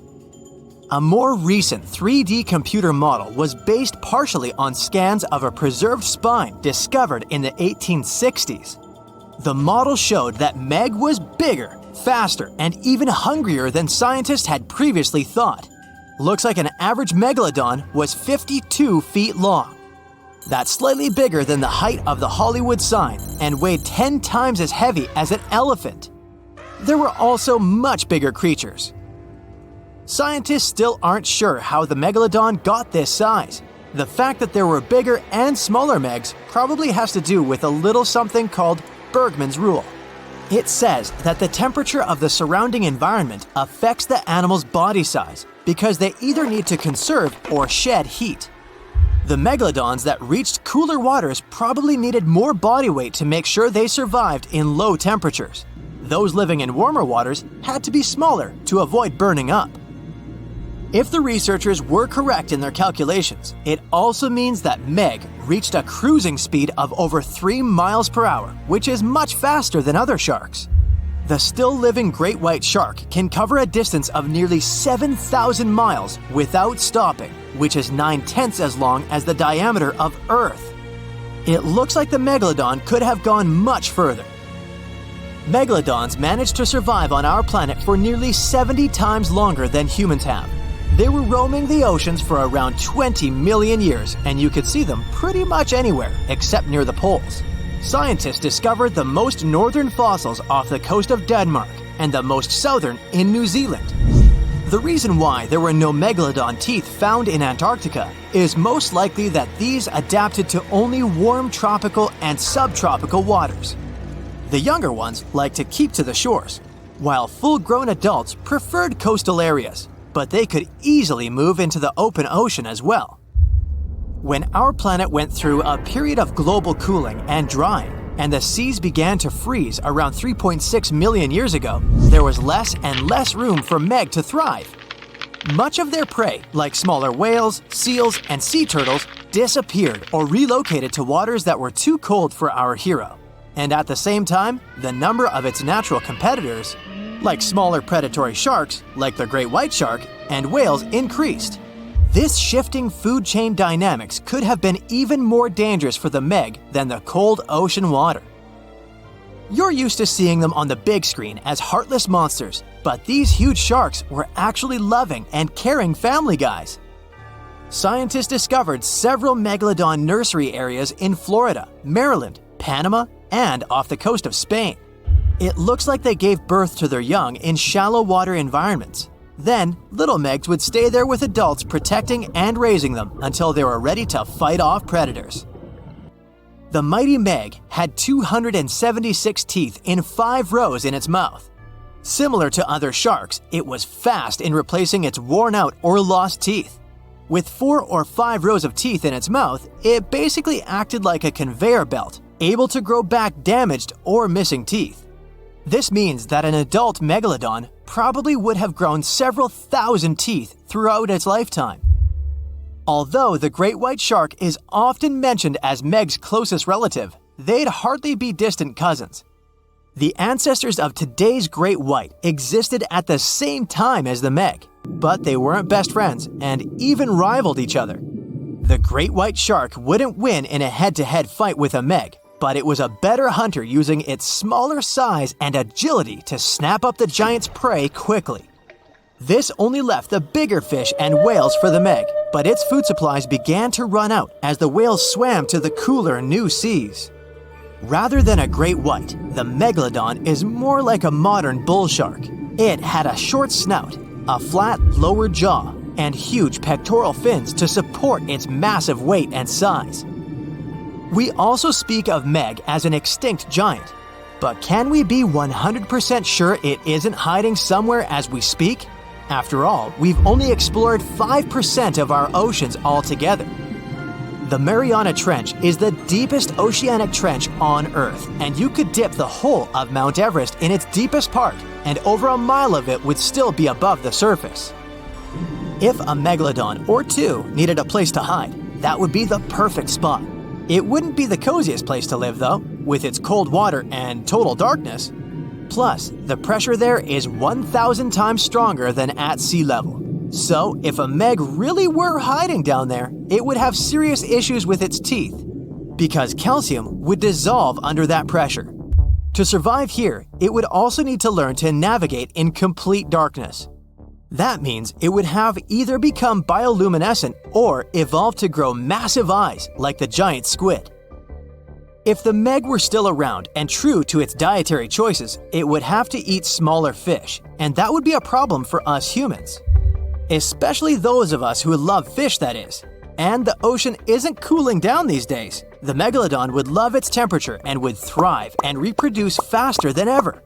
A more recent 3D computer model was based partially on scans of a preserved spine discovered in the 1860s. The model showed that Meg was bigger, faster, and even hungrier than scientists had previously thought. Looks like an average Megalodon was 52 feet long. That's slightly bigger than the height of the Hollywood sign and weighed 10 times as heavy as an elephant. There were also much bigger creatures. Scientists still aren't sure how the Megalodon got this size. The fact that there were bigger and smaller Megs probably has to do with a little something called Bergmann's rule. It says that the temperature of the surrounding environment affects the animal's body size because they either need to conserve or shed heat. The Megalodons that reached cooler waters probably needed more body weight to make sure they survived in low temperatures. those living in warmer waters had to be smaller to avoid burning up. If the researchers were correct in their calculations, it also means that Meg reached a cruising speed of over 3 miles per hour, which is much faster than other sharks. The still-living great white shark can cover a distance of nearly 7,000 miles without stopping, which is 9/10 as long as the diameter of Earth. It looks like the Megalodon could have gone much further. Megalodons managed to survive on our planet for nearly 70 times longer than humans have. They were roaming the oceans for around 20 million years, and you could see them pretty much anywhere except near the poles. Scientists discovered the most northern fossils off the coast of Denmark and the most southern in New Zealand. The reason why there were no Megalodon teeth found in Antarctica is most likely that these adapted to only warm tropical and subtropical waters. The younger ones like to keep to the shores, while full-grown adults preferred coastal areas, but they could easily move into the open ocean as well. When our planet went through a period of global cooling and drying, and the seas began to freeze around 3.6 million years ago, there was less and less room for Meg to thrive. Much of their prey, like smaller whales, seals, and sea turtles, disappeared or relocated to waters that were too cold for our hero. And at the same time, the number of its natural competitors, like smaller predatory sharks, like the great white shark, and whales, increased. This shifting food chain dynamics could have been even more dangerous for the Meg than the cold ocean water. You're used to seeing them on the big screen as heartless monsters, but these huge sharks were actually loving and caring family guys. Scientists discovered several Megalodon nursery areas in Florida, Maryland, Panama, and off the coast of Spain. It looks like they gave birth to their young in shallow water environments. Then, little Megs would stay there with adults protecting and raising them until they were ready to fight off predators. The mighty Meg had 276 teeth in 5 rows in its mouth. Similar to other sharks, it was fast in replacing its worn-out or lost teeth. With 4 or 5 rows of teeth in its mouth, it basically acted like a conveyor belt, able to grow back damaged or missing teeth. This means that an adult Megalodon probably would have grown several thousand teeth throughout its lifetime. Although the great white shark is often mentioned as Meg's closest relative, they'd hardly be distant cousins. The ancestors of today's great white existed at the same time as the Meg, but they weren't best friends and even rivaled each other. The great white shark wouldn't win in a head-to-head fight with a Meg, but it was a better hunter using its smaller size and agility to snap up the giant's prey quickly. This only left the bigger fish and whales for the Meg, but its food supplies began to run out as the whales swam to the cooler new seas. Rather than a great white, the Megalodon is more like a modern bull shark. It had a short snout, a flat lower jaw, and huge pectoral fins to support its massive weight and size. We also speak of Meg as an extinct giant, but can we be 100% sure it isn't hiding somewhere as we speak? After all, we've only explored 5% of our oceans altogether. The Mariana Trench is the deepest oceanic trench on Earth, and you could dip the whole of Mount Everest in its deepest part, and over a mile of it would still be above the surface. If a Megalodon or 2 needed a place to hide, that would be the perfect spot. It wouldn't be the coziest place to live though, with its cold water and total darkness. Plus, the pressure there is 1,000 times stronger than at sea level. So, if a Meg really were hiding down there, it would have serious issues with its teeth, because calcium would dissolve under that pressure. To survive here, it would also need to learn to navigate in complete darkness. That means it would have either become bioluminescent or evolve to grow massive eyes like the giant squid. If the Meg were still around and true to its dietary choices, it would have to eat smaller fish, and that would be a problem for us humans. Especially those of us who love fish, that is. And the ocean isn't cooling down these days. The Megalodon would love its temperature and would thrive and reproduce faster than ever.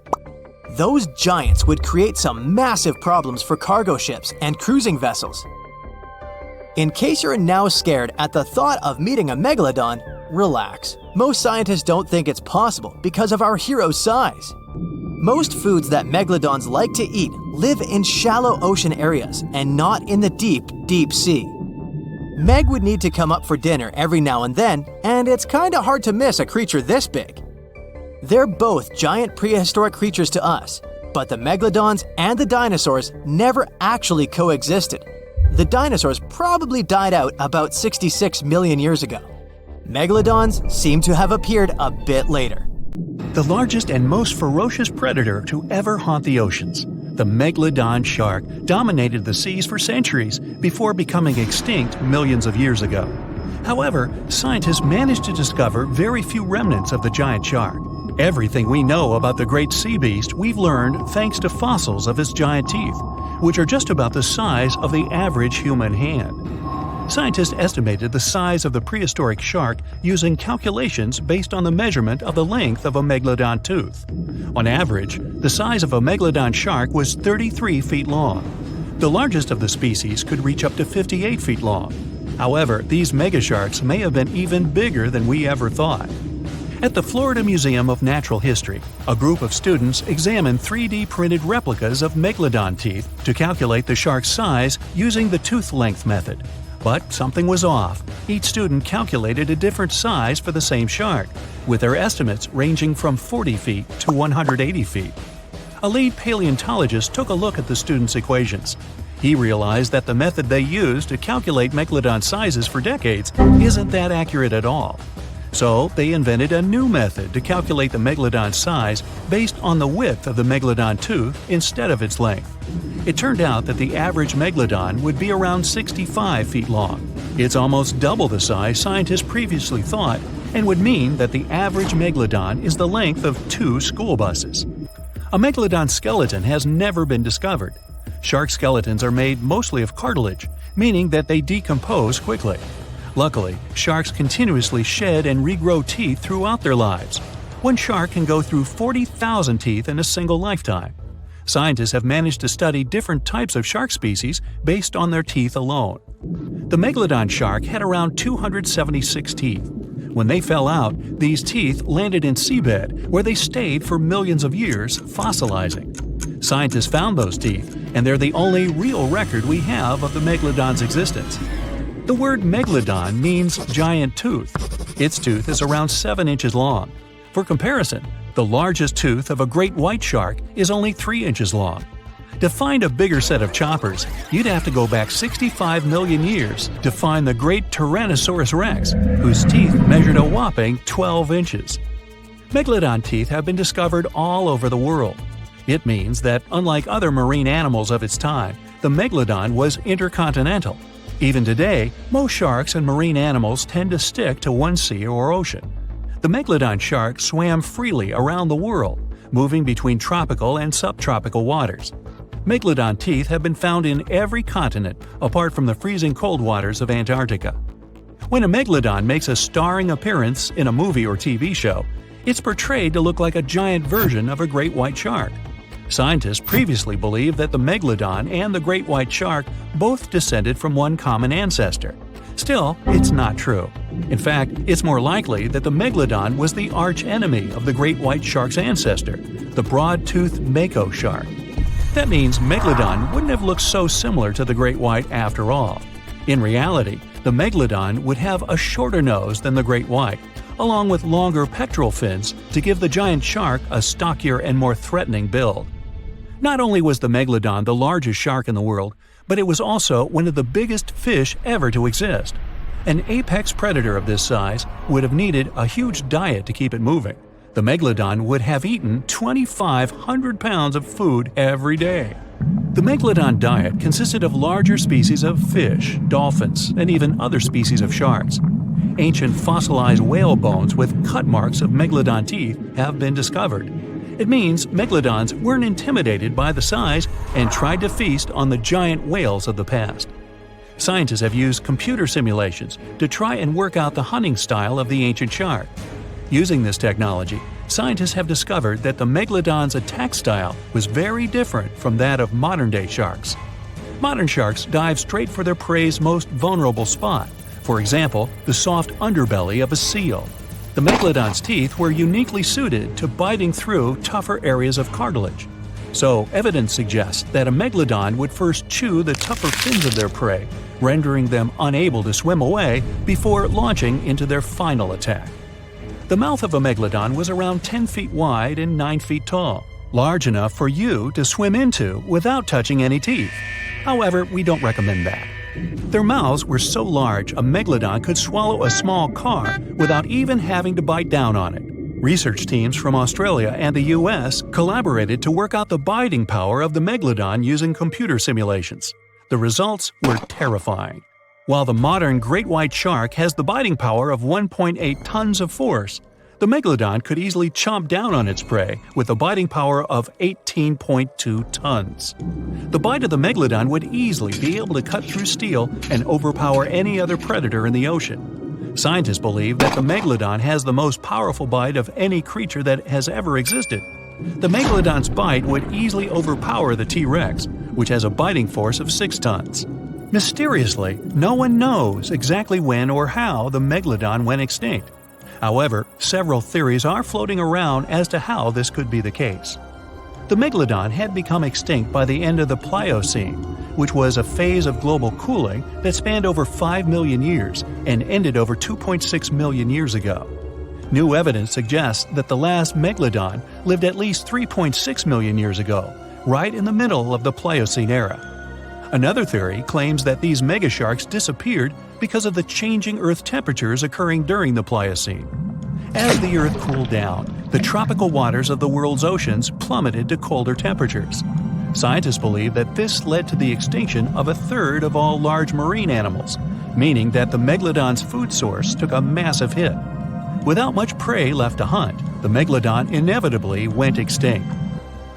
Those giants would create some massive problems for cargo ships and cruising vessels. In case you're now scared at the thought of meeting a Megalodon, relax. Most scientists don't think it's possible because of our hero's size. Most foods that megalodons like to eat live in shallow ocean areas and not in the deep, deep sea. Meg would need to come up for dinner every now and then, and it's kinda hard to miss a creature this big. They're both giant prehistoric creatures to us, but the megalodons and the dinosaurs never actually coexisted. The dinosaurs probably died out about 66 million years ago. Megalodons seem to have appeared a bit later. The largest and most ferocious predator to ever haunt the oceans, the Megalodon shark, dominated the seas for centuries before becoming extinct millions of years ago. However, scientists managed to discover very few remnants of the giant shark. Everything we know about the great sea beast we've learned thanks to fossils of its giant teeth, which are just about the size of the average human hand. Scientists estimated the size of the prehistoric shark using calculations based on the measurement of the length of a megalodon tooth. On average, the size of a megalodon shark was 33 feet long. The largest of the species could reach up to 58 feet long. However, these megasharks may have been even bigger than we ever thought. At the Florida Museum of Natural History, a group of students examined 3D printed replicas of megalodon teeth to calculate the shark's size using the tooth length method. But something was off. Each student calculated a different size for the same shark, with their estimates ranging from 40 feet to 180 feet. A lead paleontologist took a look at the students' equations. He realized that the method they used to calculate megalodon sizes for decades isn't that accurate at all. So they invented a new method to calculate the megalodon size based on the width of the megalodon tooth instead of its length. It turned out that the average megalodon would be around 65 feet long. It's almost double the size scientists previously thought, and would mean that the average megalodon is the length of 2 school buses. A megalodon skeleton has never been discovered. Shark skeletons are made mostly of cartilage, meaning that they decompose quickly. Luckily, sharks continuously shed and regrow teeth throughout their lives. One shark can go through 40,000 teeth in a single lifetime. Scientists have managed to study different types of shark species based on their teeth alone. The megalodon shark had around 276 teeth. When they fell out, these teeth landed in seabed, where they stayed for millions of years, fossilizing. Scientists found those teeth, and they're the only real record we have of the megalodon's existence. The word megalodon means giant tooth. Its tooth is around 7 inches long. For comparison, the largest tooth of a great white shark is only 3 inches long. To find a bigger set of choppers, you'd have to go back 65 million years to find the great Tyrannosaurus rex, whose teeth measured a whopping 12 inches. Megalodon teeth have been discovered all over the world. It means that, unlike other marine animals of its time, the megalodon was intercontinental. Even today, most sharks and marine animals tend to stick to one sea or ocean. The megalodon shark swam freely around the world, moving between tropical and subtropical waters. Megalodon teeth have been found in every continent apart from the freezing cold waters of Antarctica. When a megalodon makes a starring appearance in a movie or TV show, it's portrayed to look like a giant version of a great white shark. Scientists previously believed that the megalodon and the great white shark both descended from one common ancestor. Still, it's not true. In fact, it's more likely that the megalodon was the arch-enemy of the great white shark's ancestor, the broad-toothed mako shark. That means Megalodon wouldn't have looked so similar to the great white after all. In reality, the Megalodon would have a shorter nose than the great white, along with longer pectoral fins to give the giant shark a stockier and more threatening build. Not only was the Megalodon the largest shark in the world, but it was also one of the biggest fish ever to exist. An apex predator of this size would have needed a huge diet to keep it moving. The Megalodon would have eaten 2,500 pounds of food every day. The Megalodon diet consisted of larger species of fish, dolphins, and even other species of sharks. Ancient fossilized whale bones with cut marks of Megalodon teeth have been discovered. It means Megalodons weren't intimidated by the size and tried to feast on the giant whales of the past. Scientists have used computer simulations to try and work out the hunting style of the ancient shark. Using this technology, scientists have discovered that the Megalodon's attack style was very different from that of modern-day sharks. Modern sharks dive straight for their prey's most vulnerable spot, for example, the soft underbelly of a seal. The Megalodon's teeth were uniquely suited to biting through tougher areas of cartilage. So, evidence suggests that a Megalodon would first chew the tougher fins of their prey, rendering them unable to swim away before launching into their final attack. The mouth of a Megalodon was around 10 feet wide and 9 feet tall, large enough for you to swim into without touching any teeth. However, we don't recommend that. Their mouths were so large a Megalodon could swallow a small car without even having to bite down on it. Research teams from Australia and the US collaborated to work out the biting power of the Megalodon using computer simulations. The results were terrifying. While the modern great white shark has the biting power of 1.8 tons of force, the Megalodon could easily chomp down on its prey with a biting power of 18.2 tons. The bite of the Megalodon would easily be able to cut through steel and overpower any other predator in the ocean. Scientists believe that the Megalodon has the most powerful bite of any creature that has ever existed. The Megalodon's bite would easily overpower the T-Rex, which has a biting force of 6 tons. Mysteriously, no one knows exactly when or how the Megalodon went extinct. However, several theories are floating around as to how this could be the case. The Megalodon had become extinct by the end of the Pliocene, which was a phase of global cooling that spanned over 5 million years and ended over 2.6 million years ago. New evidence suggests that the last Megalodon lived at least 3.6 million years ago, right in the middle of the Pliocene era. Another theory claims that these megasharks disappeared because of the changing Earth temperatures occurring during the Pliocene. As the Earth cooled down, the tropical waters of the world's oceans plummeted to colder temperatures. Scientists believe that this led to the extinction of a third of all large marine animals, meaning that the Megalodon's food source took a massive hit. Without much prey left to hunt, the Megalodon inevitably went extinct.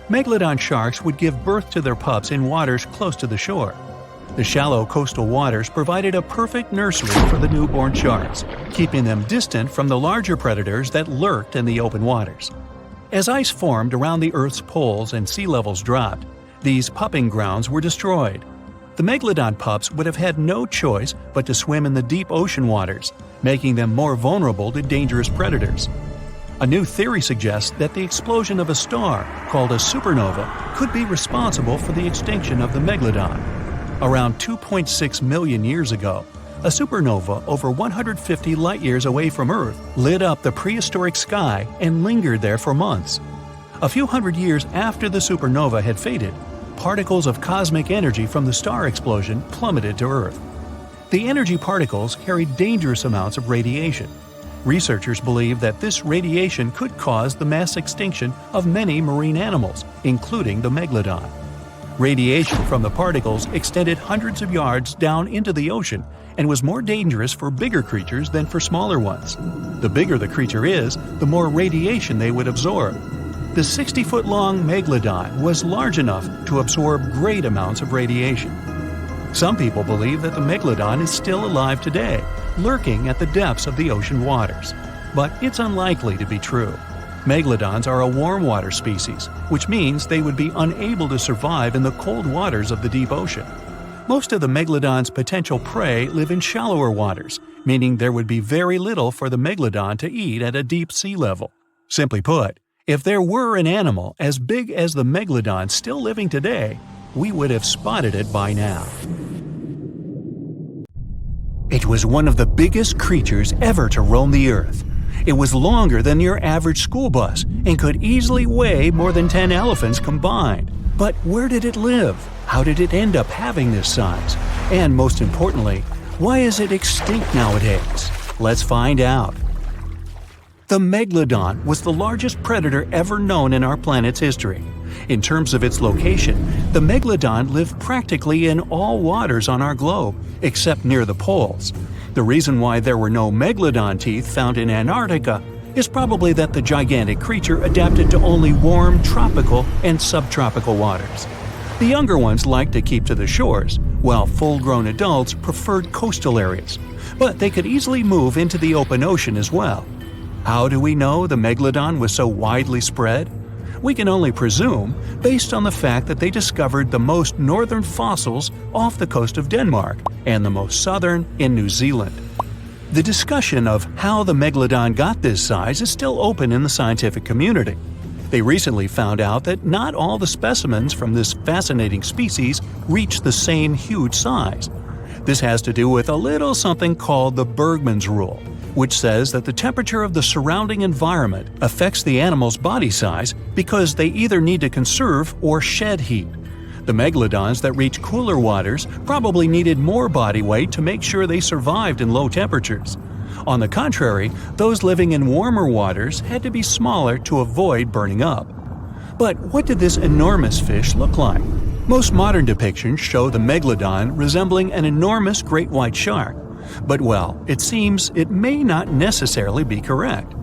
Megalodon sharks would give birth to their pups in waters close to the shore. The shallow coastal waters provided a perfect nursery for the newborn sharks, keeping them distant from the larger predators that lurked in the open waters. As ice formed around the Earth's poles and sea levels dropped, these pupping grounds were destroyed. The Megalodon pups would have had no choice but to swim in the deep ocean waters, making them more vulnerable to dangerous predators. A new theory suggests that the explosion of a star, called a supernova, could be responsible for the extinction of the Megalodon. Around 2.6 million years ago, a supernova over 150 light-years away from Earth lit up the prehistoric sky and lingered there for months. A few hundred years after the supernova had faded, particles of cosmic energy from the star explosion plummeted to Earth. The energy particles carried dangerous amounts of radiation. Researchers believe that this radiation could cause the mass extinction of many marine animals, including the Megalodon. Radiation from the particles extended hundreds of yards down into the ocean and was more dangerous for bigger creatures than for smaller ones. The bigger the creature is, the more radiation they would absorb. The 60-foot-long Megalodon was large enough to absorb great amounts of radiation. Some people believe that the Megalodon is still alive today, lurking at the depths of the ocean waters. But it's unlikely to be true. Megalodons are a warm water species, which means they would be unable to survive in the cold waters of the deep ocean. Most of the Megalodon's potential prey live in shallower waters, meaning there would be very little for the Megalodon to eat at a deep sea level. Simply put, if there were an animal as big as the Megalodon still living today, we would have spotted it by now. It was one of the biggest creatures ever to roam the Earth. It was longer than your average school bus and could easily weigh more than 10 elephants combined. But where did it live? How did it end up having this size? And most importantly, why is it extinct nowadays? Let's find out. The Megalodon was the largest predator ever known in our planet's history. In terms of its location, the Megalodon lived practically in all waters on our globe, except near the poles. The reason why there were no Megalodon teeth found in Antarctica is probably that the gigantic creature adapted to only warm tropical and subtropical waters. The younger ones liked to keep to the shores, while full-grown adults preferred coastal areas, but they could easily move into the open ocean as well. How do we know the Megalodon was so widely spread? We can only presume based on the fact that they discovered the most northern fossils off the coast of Denmark and the most southern in New Zealand. The discussion of how the Megalodon got this size is still open in the scientific community. They recently found out that not all the specimens from this fascinating species reach the same huge size. This has to do with a little something called the Bergmann's rule, which says that the temperature of the surrounding environment affects the animal's body size because they either need to conserve or shed heat. The megalodons that reach cooler waters probably needed more body weight to make sure they survived in low temperatures. On the contrary, those living in warmer waters had to be smaller to avoid burning up. But what did this enormous fish look like? Most modern depictions show the megalodon resembling an enormous great white shark. But well, it seems it may not necessarily be correct.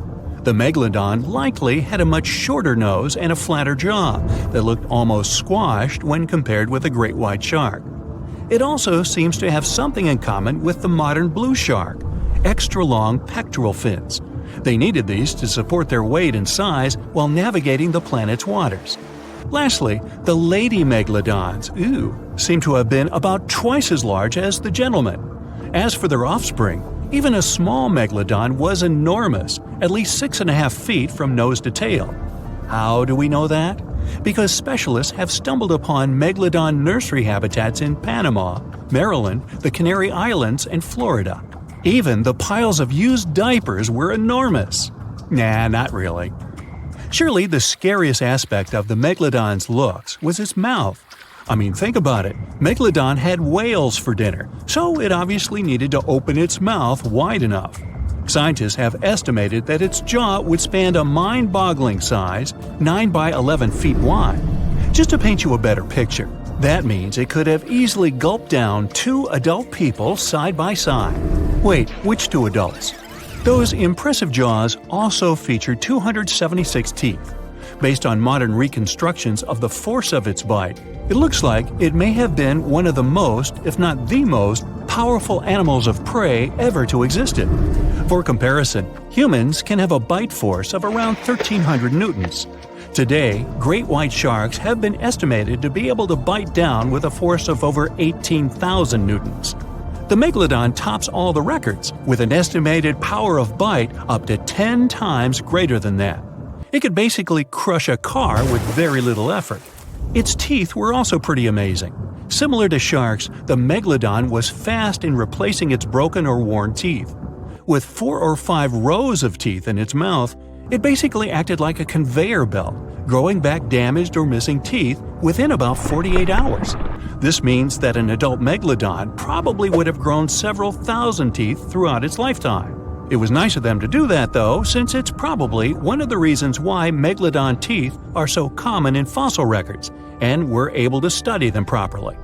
The megalodon likely had a much shorter nose and a flatter jaw that looked almost squashed when compared with a great white shark. It also seems to have something in common with the modern blue shark: extra-long pectoral fins. They needed these to support their weight and size while navigating the planet's waters. Lastly, the lady megalodons, seem to have been about twice as large as the gentlemen. As for their offspring, even a small megalodon was enormous, at least 6.5 feet from nose to tail. How do we know that? Because specialists have stumbled upon megalodon nursery habitats in Panama, Maryland, the Canary Islands, and Florida. Even the piles of used diapers were enormous. Nah, not really. Surely the scariest aspect of the megalodon's looks was its mouth. I mean, think about it. Megalodon had whales for dinner, so it obviously needed to open its mouth wide enough. Scientists have estimated that its jaw would span a mind-boggling size, 9 by 11 feet wide. Just to paint you a better picture, that means it could have easily gulped down 2 adult people side by side. Wait, which 2 adults? Those impressive jaws also feature 276 teeth. Based on modern reconstructions of the force of its bite, it looks like it may have been one of the most, if not the most, powerful animals of prey ever to exist. For comparison, humans can have a bite force of around 1,300 newtons. Today, great white sharks have been estimated to be able to bite down with a force of over 18,000 newtons. The megalodon tops all the records, with an estimated power of bite up to 10 times greater than that. It could basically crush a car with very little effort. Its teeth were also pretty amazing. Similar to sharks, the megalodon was fast in replacing its broken or worn teeth. With 4 or 5 rows of teeth in its mouth, it basically acted like a conveyor belt, growing back damaged or missing teeth within about 48 hours. This means that an adult megalodon probably would have grown several thousand teeth throughout its lifetime. It was nice of them to do that, though, since it's probably one of the reasons why megalodon teeth are so common in fossil records, and we're able to study them properly.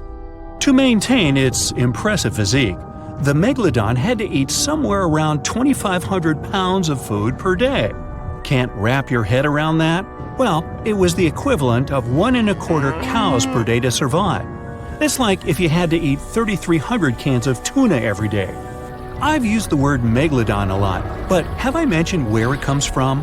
To maintain its impressive physique, the megalodon had to eat somewhere around 2,500 pounds of food per day. Can't wrap your head around that? Well, it was the equivalent of 1 1/4 cows per day to survive. It's like if you had to eat 3,300 cans of tuna every day. I've used the word megalodon a lot, but have I mentioned where it comes from?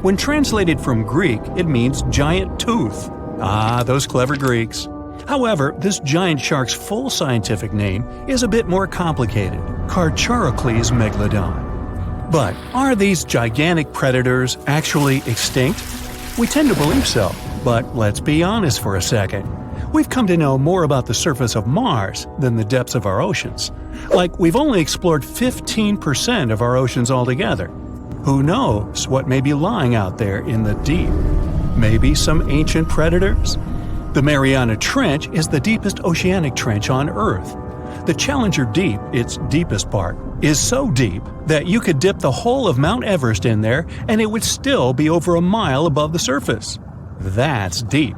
When translated from Greek, it means giant tooth. Ah, those clever Greeks. However, this giant shark's full scientific name is a bit more complicated: Cartilage megalodon. But are these gigantic predators actually extinct? We tend to believe so, but let's be honest for a second. We've come to know more about the surface of Mars than the depths of our oceans. Like, we've only explored 15% of our oceans altogether. Who knows what may be lying out there in the deep? Maybe some ancient predators? The Mariana Trench is the deepest oceanic trench on Earth. The Challenger Deep, its deepest part, is so deep that you could dip the whole of Mount Everest in there and it would still be over a mile above the surface. That's deep.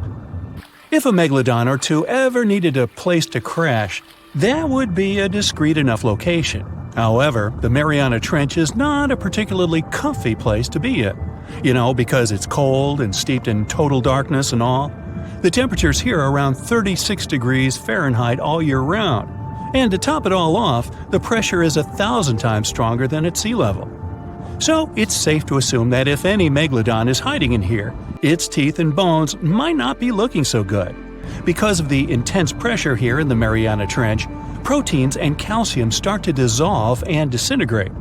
If a megalodon or two ever needed a place to crash, that would be a discreet enough location. However, the Mariana Trench is not a particularly comfy place to be in. Because it's cold and steeped in total darkness and all. The temperatures here are around 36 degrees Fahrenheit all year round. And to top it all off, the pressure is 1,000 times stronger than at sea level. So it's safe to assume that if any megalodon is hiding in here, its teeth and bones might not be looking so good. Because of the intense pressure here in the Mariana Trench, proteins and calcium start to dissolve and disintegrate.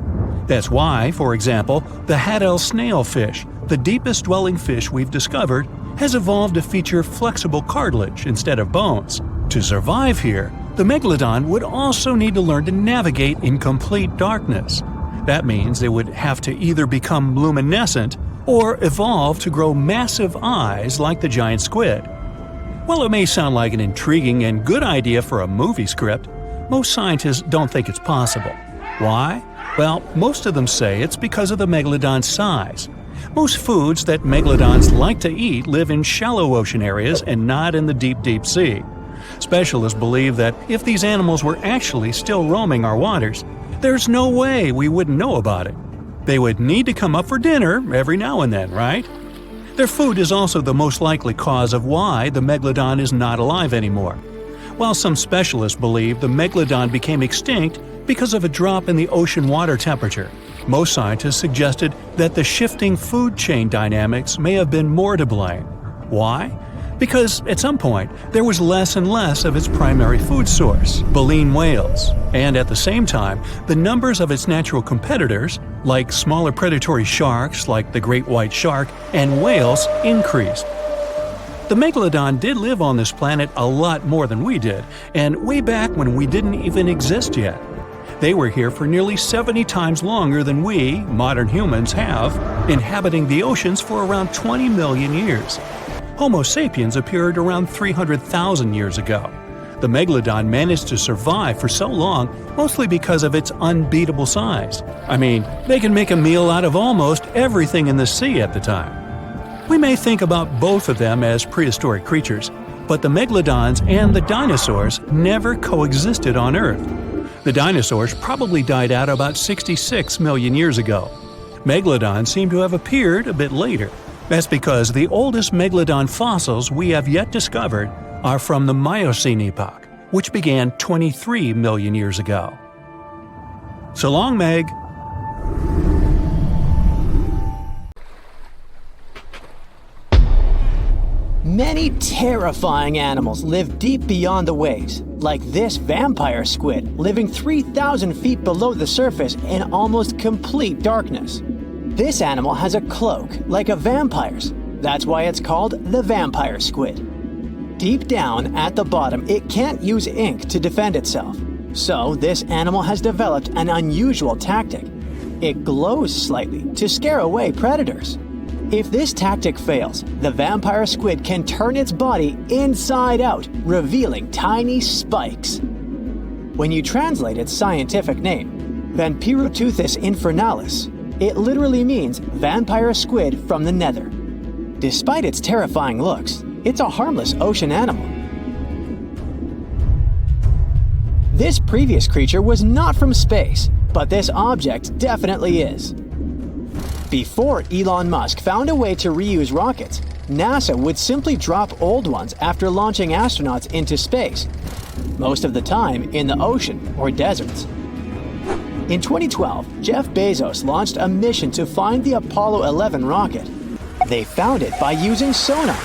That's why, for example, the Haddell snailfish, the deepest dwelling fish we've discovered, has evolved to feature flexible cartilage instead of bones. To survive here, the Megalodon would also need to learn to navigate in complete darkness. That means they would have to either become luminescent or evolve to grow massive eyes like the giant squid. While it may sound like an intriguing and good idea for a movie script, most scientists don't think it's possible. Why? Well, most of them say it's because of the megalodon's size. Most foods that megalodons like to eat live in shallow ocean areas and not in the deep, deep sea. Specialists believe that if these animals were actually still roaming our waters, there's no way we wouldn't know about it. They would need to come up for dinner every now and then, right? Their food is also the most likely cause of why the megalodon is not alive anymore. While some specialists believe the megalodon became extinct because of a drop in the ocean water temperature, most scientists suggested that the shifting food chain dynamics may have been more to blame. Why? Because at some point, there was less and less of its primary food source, baleen whales, and at the same time, the numbers of its natural competitors, like smaller predatory sharks like the great white shark and whales, increased. The megalodon did live on this planet a lot more than we did, and way back when we didn't even exist yet. They were here for nearly 70 times longer than we, modern humans, have, inhabiting the oceans for around 20 million years. Homo sapiens appeared around 300,000 years ago. The megalodon managed to survive for so long mostly because of its unbeatable size. I mean, they can make a meal out of almost everything in the sea at the time. We may think about both of them as prehistoric creatures, but the megalodons and the dinosaurs never coexisted on Earth. The dinosaurs probably died out about 66 million years ago. Megalodons seem to have appeared a bit later. That's because the oldest megalodon fossils we have yet discovered are from the Miocene epoch, which began 23 million years ago. So long, Meg. Many terrifying animals live deep beyond the waves, like this vampire squid living 3,000 feet below the surface in almost complete darkness. This animal has a cloak, like a vampire's. That's why it's called the vampire squid. Deep down at the bottom, it can't use ink to defend itself. So this animal has developed an unusual tactic. It glows slightly to scare away predators. If this tactic fails, the vampire squid can turn its body inside out, revealing tiny spikes. When you translate its scientific name, Vampiroteuthis infernalis, it literally means vampire squid from the nether. Despite its terrifying looks, it's a harmless ocean animal. This previous creature was not from space, but this object definitely is. Before Elon Musk found a way to reuse rockets, NASA would simply drop old ones after launching astronauts into space, most of the time in the ocean or deserts. In 2012, Jeff Bezos launched a mission to find the Apollo 11 rocket. They found it by using sonar,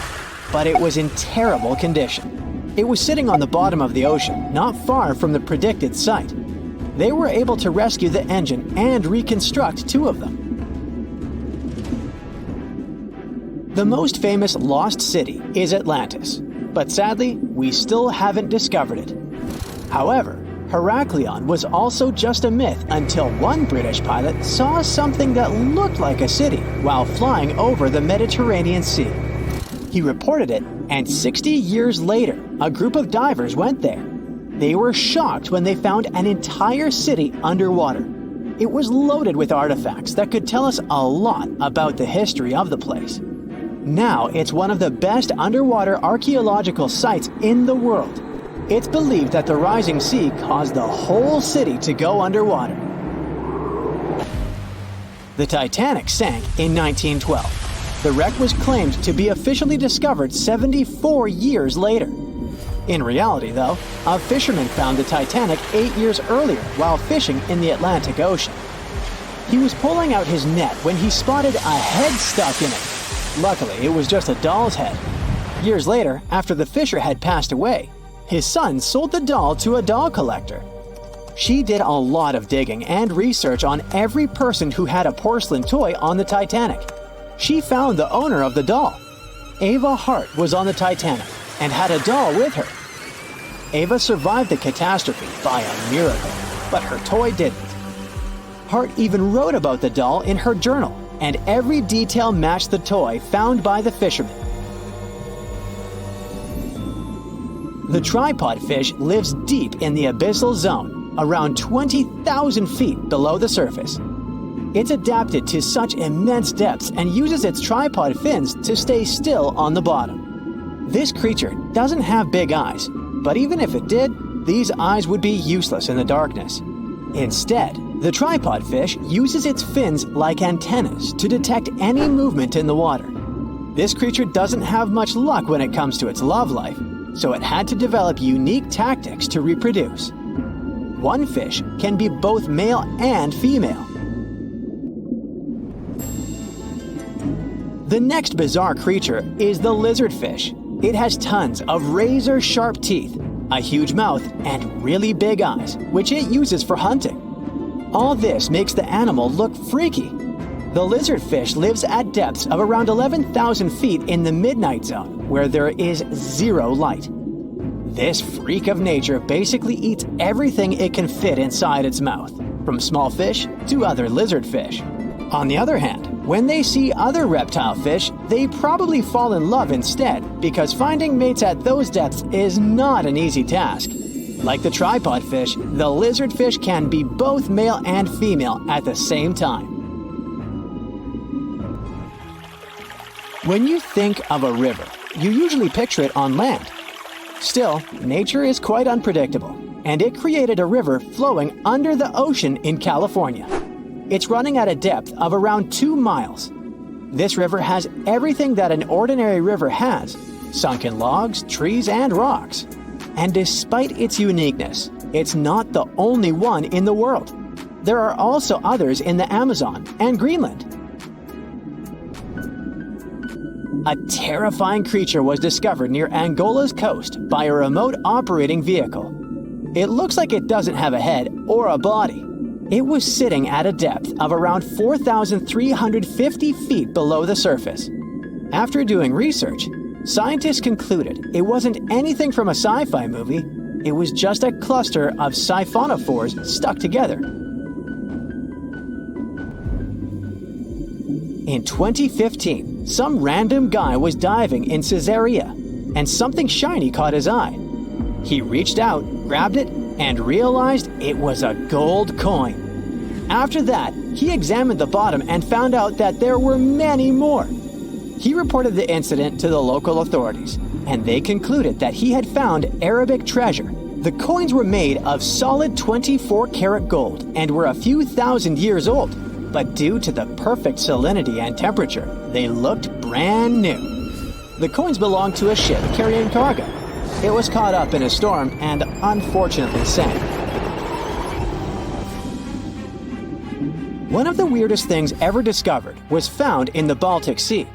but it was in terrible condition. It was sitting on the bottom of the ocean, not far from the predicted site. They were able to rescue the engine and reconstruct 2 of them. The most famous lost city is Atlantis, but sadly, we still haven't discovered it. However, Heraklion was also just a myth until one British pilot saw something that looked like a city while flying over the Mediterranean Sea. He reported it, and 60 years later, a group of divers went there. They were shocked when they found an entire city underwater. It was loaded with artifacts that could tell us a lot about the history of the place. Now it's one of the best underwater archaeological sites in the world. It's believed that the rising sea caused the whole city to go underwater. The Titanic sank in 1912. The wreck was claimed to be officially discovered 74 years later. In reality, though, a fisherman found the Titanic 8 years earlier while fishing in the Atlantic Ocean. He was pulling out his net when he spotted a head stuck in it. Luckily, it was just a doll's head. Years later, after the fisher had passed away, his son sold the doll to a doll collector. She did a lot of digging and research on every person who had a porcelain toy on the Titanic. She found the owner of the doll. Ava Hart was on the Titanic and had a doll with her. Ava survived the catastrophe by a miracle, but her toy didn't. Hart even wrote about the doll in her journal, and every detail matched the toy found by the fisherman. The tripod fish lives deep in the abyssal zone, around 20,000 feet below the surface. It's adapted to such immense depths and uses its tripod fins to stay still on the bottom. This creature doesn't have big eyes, but even if it did, these eyes would be useless in the darkness. Instead, the tripod fish uses its fins like antennas to detect any movement in the water. This creature doesn't have much luck when it comes to its love life, so it had to develop unique tactics to reproduce. One fish can be both male and female. The next bizarre creature is the lizardfish. It has tons of razor-sharp teeth, a huge mouth, and really big eyes, which it uses for hunting. All this makes the animal look freaky. The lizardfish lives at depths of around 11,000 feet in the midnight zone, where there is zero light. This freak of nature basically eats everything it can fit inside its mouth, from small fish to other lizardfish. On the other hand, when they see other reptile fish, they probably fall in love instead, because finding mates at those depths is not an easy task. Like the tripod fish, the lizardfish can be both male and female at the same time. When you think of a river, you usually picture it on land. Still, nature is quite unpredictable, and it created a river flowing under the ocean in California. It's running at a depth of around 2 miles. This river has everything that an ordinary river has: sunken logs, trees, and rocks. And despite its uniqueness, it's not the only one in the world. There are also others in the Amazon and Greenland. A terrifying creature was discovered near Angola's coast by a remote operating vehicle. It looks like it doesn't have a head or a body. It was sitting at a depth of around 4,350 feet below the surface. After doing research, scientists concluded it wasn't anything from a sci-fi movie, it was just a cluster of siphonophores stuck together. In 2015, some random guy was diving in Caesarea, and something shiny caught his eye. He reached out, grabbed it, and realized it was a gold coin. After that, he examined the bottom and found out that there were many more. He reported the incident to the local authorities, and they concluded that he had found Arabic treasure. The coins were made of solid 24-karat gold and were a few thousand years old, but due to the perfect salinity and temperature, they looked brand new. The coins belonged to a ship carrying cargo. It was caught up in a storm and unfortunately sank. One of the weirdest things ever discovered was found in the Baltic Sea.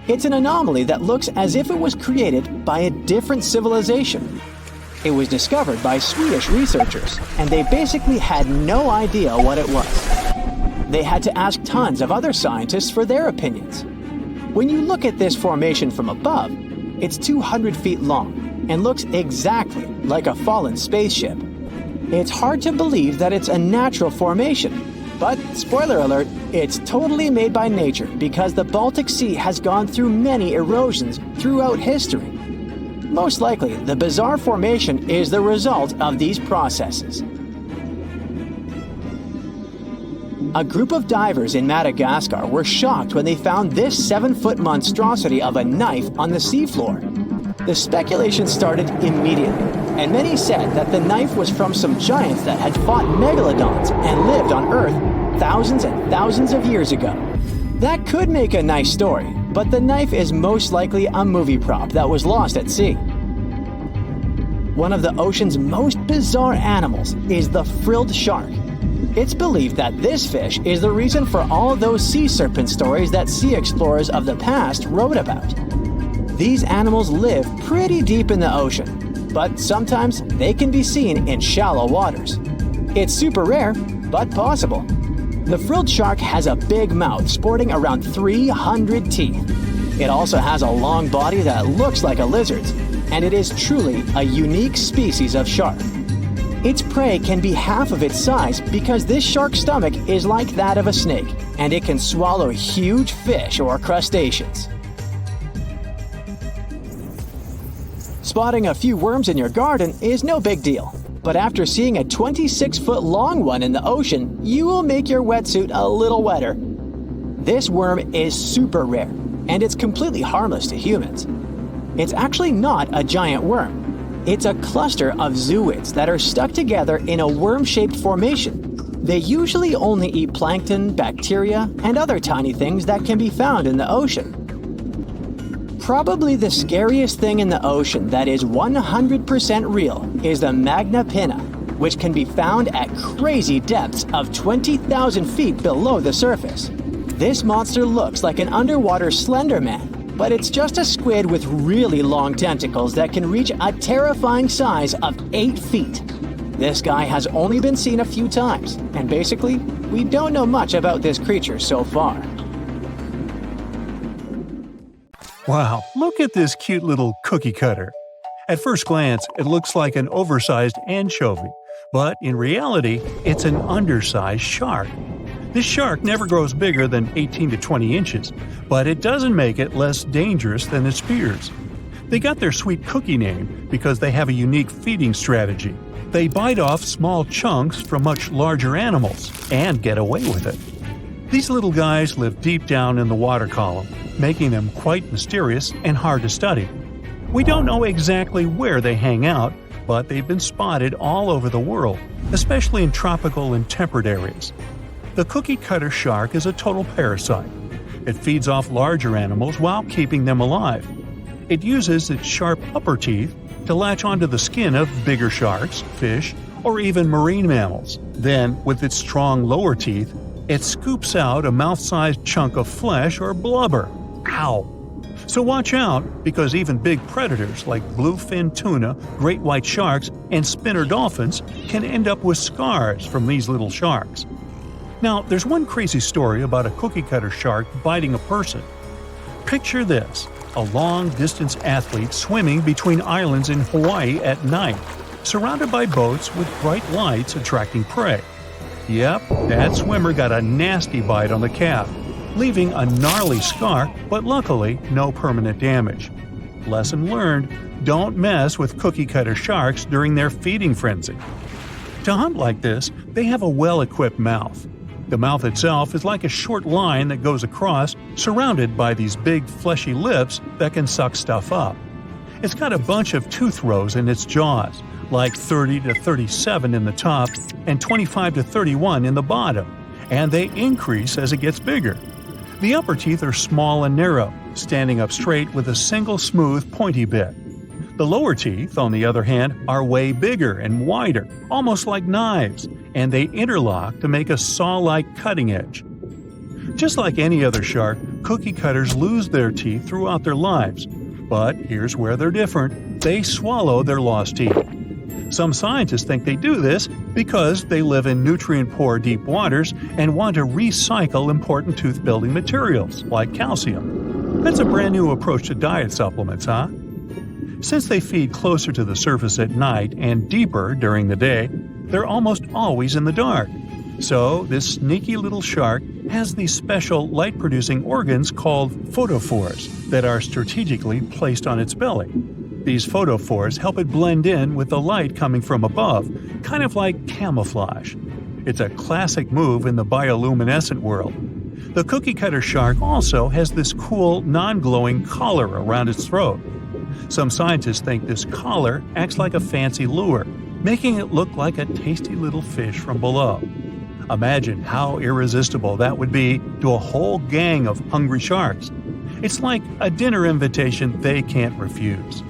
It's an anomaly that looks as if it was created by a different civilization. It was discovered by Swedish researchers, and they basically had no idea what it was. They had to ask tons of other scientists for their opinions. When you look at this formation from above, it's 200 feet long and looks exactly like a fallen spaceship. It's hard to believe that it's a natural formation, but spoiler alert, it's totally made by nature because the Baltic Sea has gone through many erosions throughout history. Most likely, the bizarre formation is the result of these processes. A group of divers in Madagascar were shocked when they found this 7-foot monstrosity of a knife on the seafloor. The speculation started immediately, and many said that the knife was from some giants that had fought megalodons and lived on Earth thousands and thousands of years ago. That could make a nice story, but the knife is most likely a movie prop that was lost at sea. One of the ocean's most bizarre animals is the frilled shark. It's believed that this fish is the reason for all those sea serpent stories that sea explorers of the past wrote about. These animals live pretty deep in the ocean, but sometimes they can be seen in shallow waters. It's super rare, but possible. The frilled shark has a big mouth sporting around 300 teeth. It also has a long body that looks like a lizard's, and it is truly a unique species of shark. Its prey can be half of its size because this shark's stomach is like that of a snake, and it can swallow huge fish or crustaceans. Spotting a few worms in your garden is no big deal, but after seeing a 26-foot-long one in the ocean, you will make your wetsuit a little wetter. This worm is super rare, and it's completely harmless to humans. It's actually not a giant worm. It's a cluster of zooids that are stuck together in a worm-shaped formation. They usually only eat plankton, bacteria, and other tiny things that can be found in the ocean. Probably the scariest thing in the ocean that is 100% real is the magna pinna, which can be found at crazy depths of 20,000 feet below the surface. This monster looks like an underwater Slender Man, but it's just a squid with really long tentacles that can reach a terrifying size of 8 feet. This guy has only been seen a few times, and basically, we don't know much about this creature so far. Wow, look at this cute little cookie cutter. At first glance, it looks like an oversized anchovy, but in reality, it's an undersized shark. This shark never grows bigger than 18 to 20 inches, but it doesn't make it less dangerous than its peers. They got their sweet cookie name because they have a unique feeding strategy. They bite off small chunks from much larger animals and get away with it. These little guys live deep down in the water column, making them quite mysterious and hard to study. We don't know exactly where they hang out, but they've been spotted all over the world, especially in tropical and temperate areas. The cookie cutter shark is a total parasite. It feeds off larger animals while keeping them alive. It uses its sharp upper teeth to latch onto the skin of bigger sharks, fish, or even marine mammals. Then, with its strong lower teeth, it scoops out a mouth-sized chunk of flesh or blubber. Ow! So watch out, because even big predators like bluefin tuna, great white sharks, and spinner dolphins can end up with scars from these little sharks. Now, there's one crazy story about a cookie-cutter shark biting a person. Picture this: a long-distance athlete swimming between islands in Hawaii at night, surrounded by boats with bright lights attracting prey. Yep, that swimmer got a nasty bite on the calf, leaving a gnarly scar, but luckily no permanent damage. Lesson learned: don't mess with cookie-cutter sharks during their feeding frenzy. To hunt like this, they have a well-equipped mouth. The mouth itself is like a short line that goes across, surrounded by these big fleshy lips that can suck stuff up. It's got a bunch of tooth rows in its jaws, like 30 to 37 in the top and 25 to 31 in the bottom, and they increase as it gets bigger. The upper teeth are small and narrow, standing up straight with a single smooth, pointy bit. The lower teeth, on the other hand, are way bigger and wider, almost like knives, and they interlock to make a saw-like cutting edge. Just like any other shark, cookie cutters lose their teeth throughout their lives. But here's where they're different: they swallow their lost teeth. Some scientists think they do this because they live in nutrient-poor deep waters and want to recycle important tooth-building materials, like calcium. That's a brand new approach to diet supplements, huh? Since they feed closer to the surface at night and deeper during the day, they're almost always in the dark. So, this sneaky little shark has these special light-producing organs called photophores that are strategically placed on its belly. These photophores help it blend in with the light coming from above, kind of like camouflage. It's a classic move in the bioluminescent world. The cookie-cutter shark also has this cool, non-glowing collar around its throat. Some scientists think this collar acts like a fancy lure, making it look like a tasty little fish from below. Imagine how irresistible that would be to a whole gang of hungry sharks. It's like a dinner invitation they can't refuse.